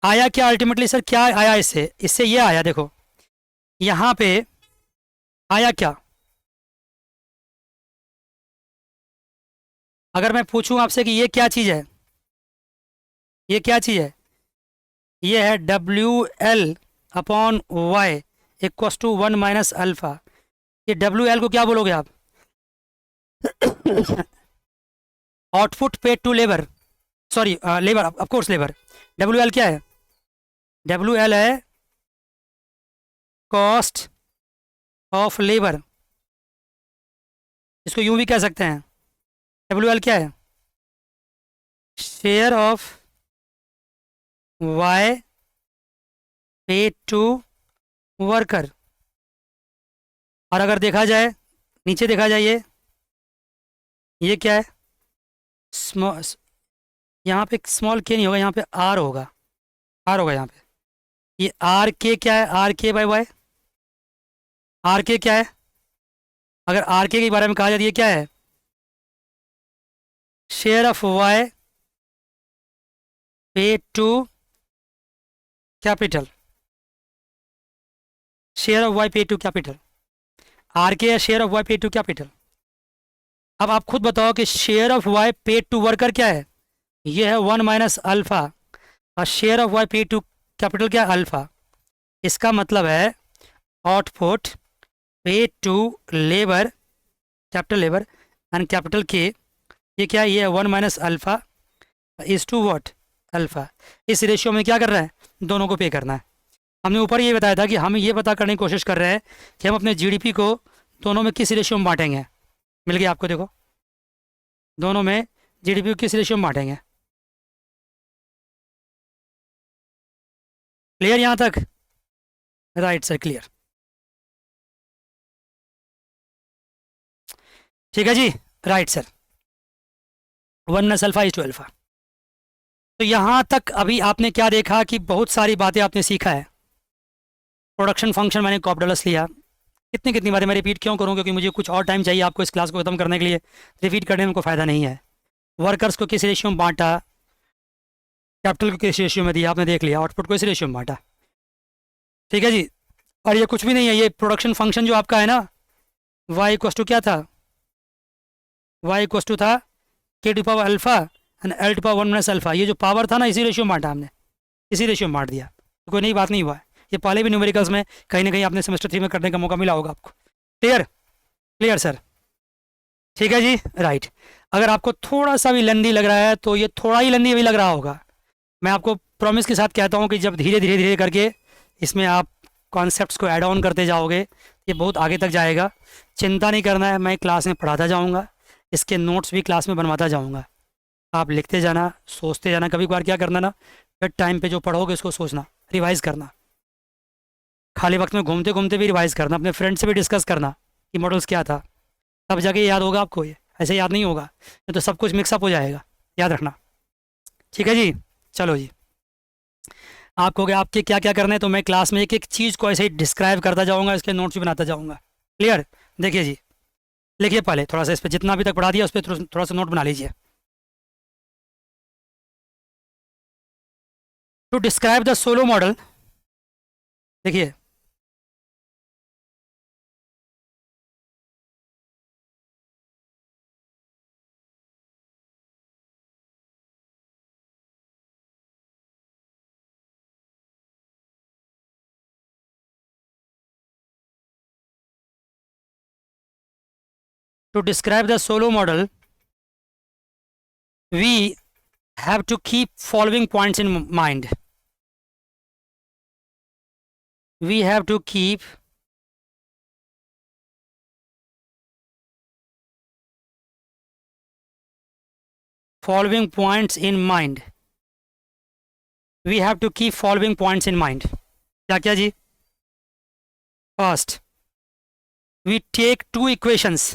आया क्या अल्टीमेटली सर, क्या आया इससे, इससे ये आया, देखो यहाँ पे आया क्या, अगर मैं पूछूं आपसे कि ये क्या चीज़ है, ये क्या चीज़ है, ये है W L upon Y equals to 1 minus alpha. ये डब्ल्यू एल को क्या बोलोगे आप, output paid to labour, sorry labour, of course labour. W L क्या है, डब्ल्यू एल है कॉस्ट ऑफ लेबर, इसको यूं भी कह सकते हैं। डब्ल्यू एल क्या है, share of Y paid to worker. और अगर देखा जाए, नीचे देखा जाए, ये क्या है, स्मॉल, यहाँ पे स्मॉल के नहीं होगा, यहाँ पे आर होगा, आर होगा यहाँ पे। ये आर के क्या है, आर के बाय वाई, आर के क्या है, अगर आर के बारे में कहा जाए, ये क्या है, share of Y pay to capital, share of Y pay to capital, R K है share of Y pay to capital. अब आप खुद बताओ कि share of Y pay to worker क्या है, ये है 1 माइनस अल्फा, और share of Y pay to capital क्या है, अल्फा। इसका मतलब है output pay to labour, capital labour and capital के, ये क्या है, ये है 1 minus alpha is to what, alpha. इस रेशियो में क्या कर रहा है, दोनों को पे करना है। हमने ऊपर ये बताया था कि हम ये पता करने की कोशिश कर रहे हैं कि हम अपने जीडीपी को दोनों में किस रेशियो में बांटेंगे। मिल गया आपको, देखो दोनों में जीडीपी को किस रेशियो में बांटेंगे। क्लियर यहाँ तक, राइट सर, क्लियर, ठीक है जी, right sir, 1 minus alpha is to alpha. तो यहाँ तक अभी आपने क्या देखा कि बहुत सारी बातें आपने सीखा है। प्रोडक्शन फंक्शन मैंने कॉपडलस लिया, कितनी कितनी बातें मैं रिपीट क्यों करूँ, क्योंकि मुझे कुछ और टाइम चाहिए आपको इस क्लास को ख़त्म करने के लिए, रिपीट करने में कोई फ़ायदा नहीं है। वर्कर्स को किस रेशियो में बांटा, कैपिटल को किस रेशियो में दिया, आपने देख लिया, आउटपुट को इस रेशियो में बांटा, ठीक है जी। और ये कुछ भी नहीं है, ये प्रोडक्शन फंक्शन जो आपका है ना, वाई इक्वस टू क्या था, वाई इक्वस टू था K to power alpha and L to power 1 minus alpha. ये जो पावर था ना, इसी रेशियो में बांटा हमने, इसी रेशियो में बांट दिया, तो कोई नई बात नहीं हुआ है। ये पहले भी न्यूमेरिकल्स में कहीं ना कहीं आपने सेमेस्टर 3 में करने का मौका मिला होगा आपको। क्लियर, क्लियर सर, ठीक है जी, राइट। अगर आपको थोड़ा सा भी लेंदी लग रहा है तो ये थोड़ा ही लेंदी भी लग रहा होगा, मैं आपको प्रॉमिस के साथ कहता हूँ कि जब धीरे धीरे धीरे करके इसमें आप कॉन्सेप्ट्स को ऐड ऑन करते जाओगे, ये बहुत आगे तक जाएगा। चिंता नहीं करना है, मैं क्लास में पढ़ाता जाऊँगा, इसके नोट्स भी क्लास में बनवाता जाऊँगा, आप लिखते जाना, सोचते जाना। कभी कभार क्या करना ना, फिर टाइम पे जो पढ़ोगे उसको सोचना, रिवाइज़ करना, खाली वक्त में घूमते घूमते भी रिवाइज़ करना, अपने फ्रेंड से भी डिस्कस करना कि मॉडल्स क्या था, तब जाके याद होगा आपको। ये ऐसे याद नहीं होगा, नहीं तो सब कुछ मिक्सअप हो जाएगा, याद रखना। ठीक है जी, चलो जी। आप कहोगे आपके क्या क्या करना है, तो मैं क्लास में एक एक चीज़ को ऐसे ही डिस्क्राइब करता जाऊँगा, इसके नोट्स भी बनाता जाऊँगा। क्लियर? देखिए जी, लिखिए पहले थोड़ा सा, इस पर जितना अभी तक पढ़ा दिया उस पर थोड़ा सा नोट बना लीजिए। To describe the Solow model, देखिए to describe the solo model, we have to keep following points in mind. We have to keep following points in mind. We have to keep following points in mind. क्या क्या जी? First, we take two equations.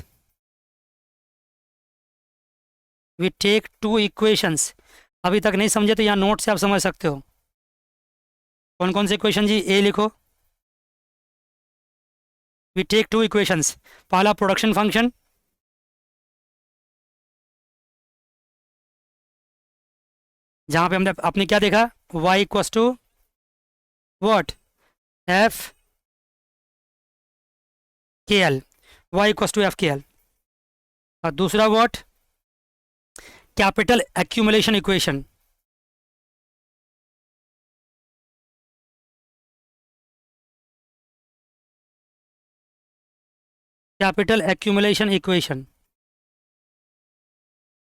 We take two equations. अभी तक नहीं समझे तो यहाँ note से आप समझ सकते हो। कौन कौन से इक्वेशन जी? ए लिखो। We take two equations. पहला प्रोडक्शन फंक्शन, जहां पे हमने आपने क्या देखा, y equals to what, F K L, Y equals to F K L. और दूसरा what, capital accumulation equation. Capital accumulation equation,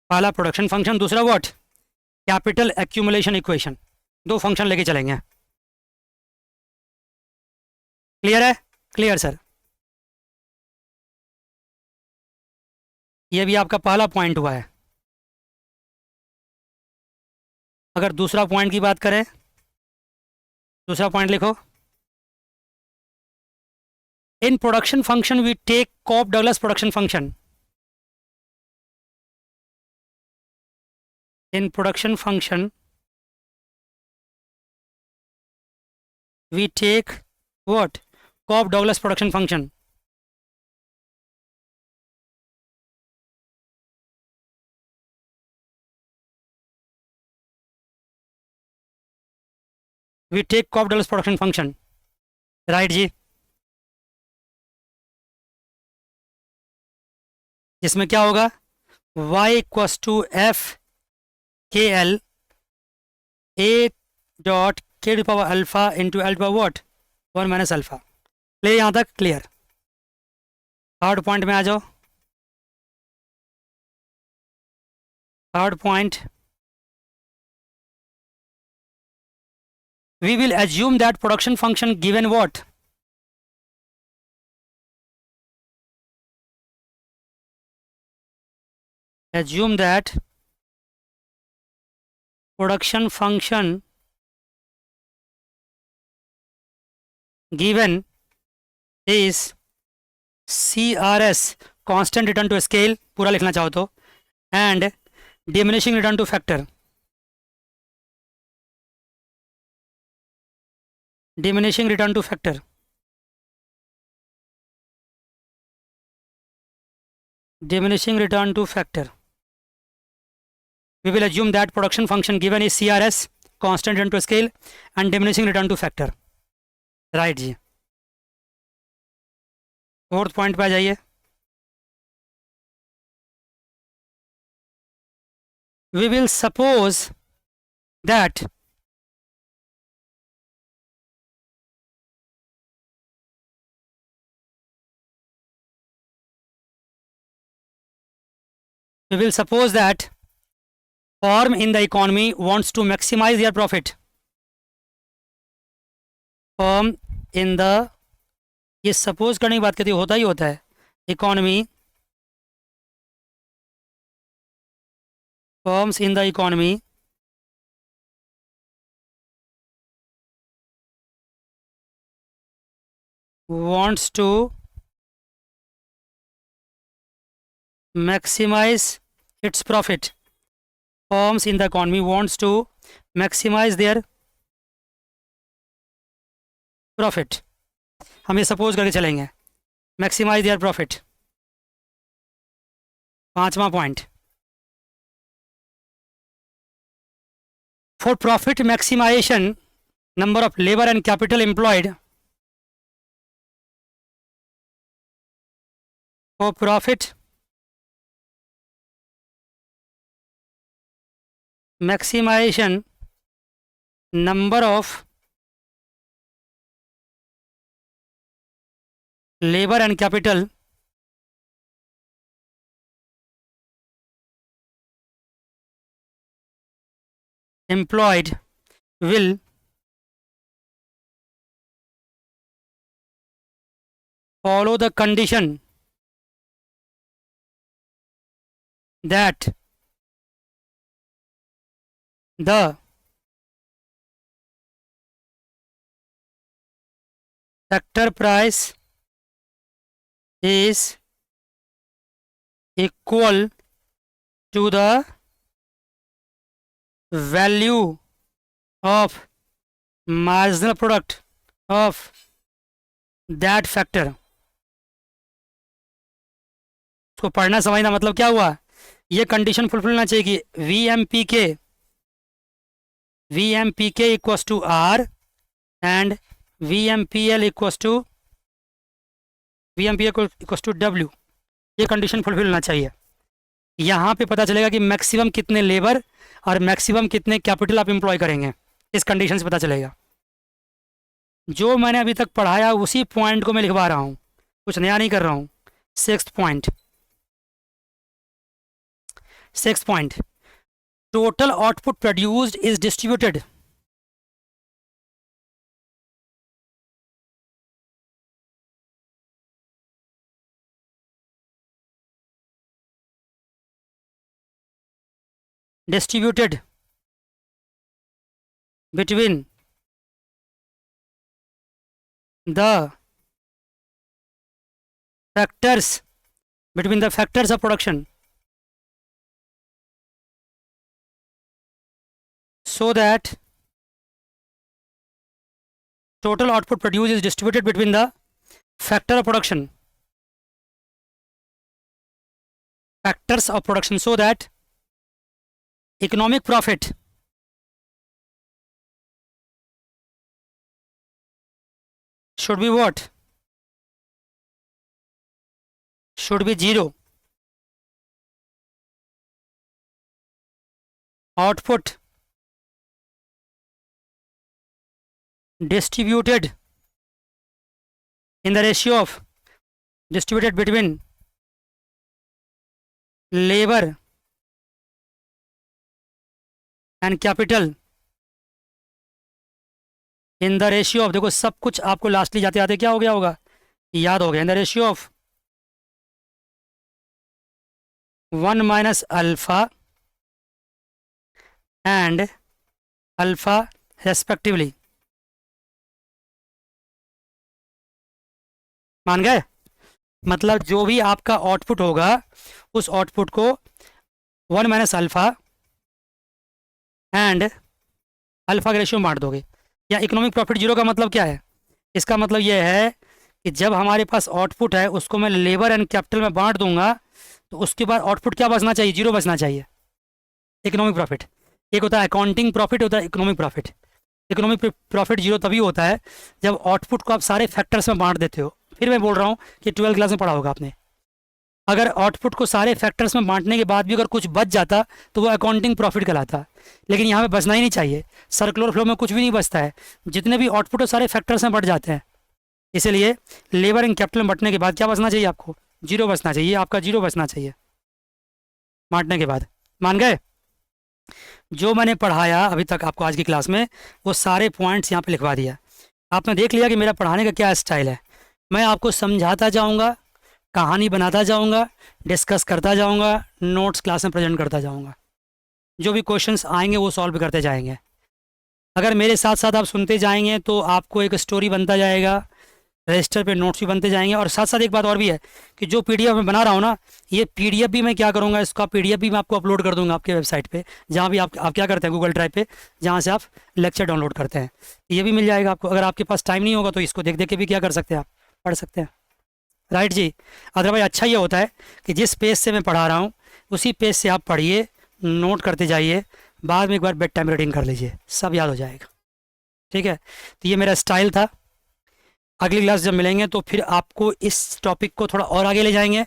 पहला प्रोडक्शन फंक्शन, दूसरा व्हाट, कैपिटल एक्यूमुलेशन इक्वेशन। दो फंक्शन लेके चलेंगे। क्लियर है? Clear sir. ये भी आपका पहला पॉइंट हुआ है। अगर दूसरा पॉइंट की बात करें, दूसरा पॉइंट लिखो, in production function we take Cobb Douglas production function. in production function we take what, Cobb Douglas production function. We take Cobb Douglas production function, right जी? इसमें क्या होगा, y equals to F K L A dot K to power alpha into L to power what, 1 minus alpha. Clear यहाँ तक? Clear. Third point में आ जाओ। Third point, we will assume that production function given what, assume that production function given is CRS, constant return to scale, पूरा लिखना चाहो तो, and diminishing return to factor, diminishing return to factor, diminishing return to factor. We will assume that production function given is CRS, constant return to scale, and diminishing return to factor. Right जी। Fourth point पे आ जाइए। We will suppose that we will suppose that firm in the economy wants to maximize their profit. Firm in the, ये suppose करने की बात करती है, होता ही होता है, economy firms in the economy wants to maximize its profit. Firms in the economy wants to maximize their profit. हम ये सपोज करके चलेंगे, मैक्सिमाइज देयर प्रॉफिट। पांचवा पॉइंट, for profit maximization number of labour and capital employed, for profit maximization number of labor and capital employed will follow the condition that the sector price is equal to the value of marginal product of that factor. इसको पढ़ना समझना मतलब क्या हुआ, ये condition fulfil होना चाहिए कि VMPK equals to R and VMPL equals to W. ये कंडीशन फुलफिल होना चाहिए। यहाँ पे पता चलेगा कि मैक्सिमम कितने लेबर और मैक्सिमम कितने कैपिटल आप एम्प्लॉय करेंगे, इस कंडीशन से पता चलेगा। जो मैंने अभी तक पढ़ाया उसी पॉइंट को मैं लिखवा रहा हूँ, कुछ नया नहीं कर रहा हूँ। Sixth point, total output produced is distributed between the factors of production, so that total output produced is distributed between the factors of production, so that economic profit should be what? Should be zero. Output distributed in the ratio of distributed between labor and capital in the ratio of, देखो सब कुछ आपको lastly जाते जाते क्या हो गया होगा, याद हो गया, in the ratio of 1 minus alpha and alpha respectively. मान गए? मतलब जो भी आपका आउटपुट होगा उस आउटपुट को 1 माइनस अल्फा एंड अल्फा के रेशियो में बांट दोगे। या इकोनॉमिक प्रॉफिट जीरो का मतलब क्या है? इसका मतलब यह है कि जब हमारे पास आउटपुट है उसको मैं लेबर एंड कैपिटल में बांट दूंगा तो उसके बाद आउटपुट क्या बचना चाहिए? जीरो बचना चाहिए। इकोनॉमिक प्रॉफिट एक होता है अकाउंटिंग प्रॉफिट, होता है economic profit. Economic profit zero तभी होता है जब आउटपुट को आप सारे फैक्टर्स में बांट देते हो। फिर मैं बोल रहा हूँ कि 12th क्लास में पढ़ा होगा आपने, अगर आउटपुट को सारे फैक्टर्स में बांटने के बाद भी अगर कुछ बच जाता तो वो अकाउंटिंग प्रॉफिट कहलाता। लेकिन यहाँ पे बचना ही नहीं चाहिए, सर्कुलर फ्लो में कुछ भी नहीं बचता है, जितने भी आउटपुट है सारे फैक्टर्स में बढ़ जाते हैं। इसलिए लेबर एंड कैपिटल में बटने के बाद क्या बचना चाहिए? आपको जीरो बचना चाहिए, आपका जीरो बचना चाहिए बांटने के बाद। मान गए? जो मैंने पढ़ाया अभी तक आपको आज की क्लास में वो सारे पॉइंट्स यहाँ पे लिखवा दिया। आपने देख लिया कि मेरा पढ़ाने का क्या स्टाइल है। मैं आपको समझाता जाऊँगा, कहानी बनाता जाऊँगा, डिस्कस करता जाऊँगा, नोट्स क्लास में प्रेजेंट करता जाऊँगा। जो भी क्वेश्चंस आएंगे वो सॉल्व करते जाएंगे। अगर मेरे साथ साथ आप सुनते जाएंगे तो आपको एक स्टोरी बनता जाएगा, रजिस्टर पे नोट्स भी बनते जाएंगे। और साथ साथ एक बात और भी है कि जो पीडीएफ मैं बना रहा हूँ ना, ये पीडीएफ भी मैं क्या करूँगा, इसका पीडीएफ भी मैं आपको अपलोड कर दूंगा आपके वेबसाइट पे, जहाँ भी आप क्या करते हैं गूगल ड्राइव पे, जहाँ से आप लेक्चर डाउनलोड करते हैं, ये भी मिल जाएगा आपको। अगर आपके पास टाइम नहीं होगा तो इसको देख देख के भी क्या कर सकते हैं, आप पढ़ सकते हैं, राइट जी। अदरवाइज अच्छा ये होता है कि जिस पेज से मैं पढ़ा रहा हूँ उसी पेज से आप पढ़िए, नोट करते जाइए, बाद में एक बार बेड टाइम रीडिंग कर लीजिए, सब याद हो जाएगा। ठीक है, तो ये मेरा स्टाइल था। अगली क्लास जब मिलेंगे तो फिर आपको इस टॉपिक को थोड़ा और आगे ले जाएंगे।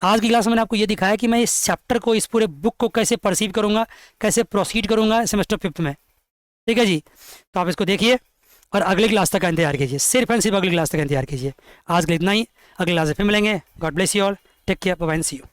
आज की क्लास में मैंने आपको ये दिखाया कि मैं इस चैप्टर को, इस पूरे बुक को कैसे परसीव करूँगा, कैसे प्रोसीड करूँगा सेमेस्टर 5th में। ठीक है जी, तो आप इसको देखिए और अगली क्लास तक का इंतजार कीजिए, सिर्फ एंड सिर्फ अगली क्लास तक का इंतजार कीजिए। आज के लिए इतना ही, अगली क्लास में फिर मिलेंगे। God bless you all, take care, bye bye, see you.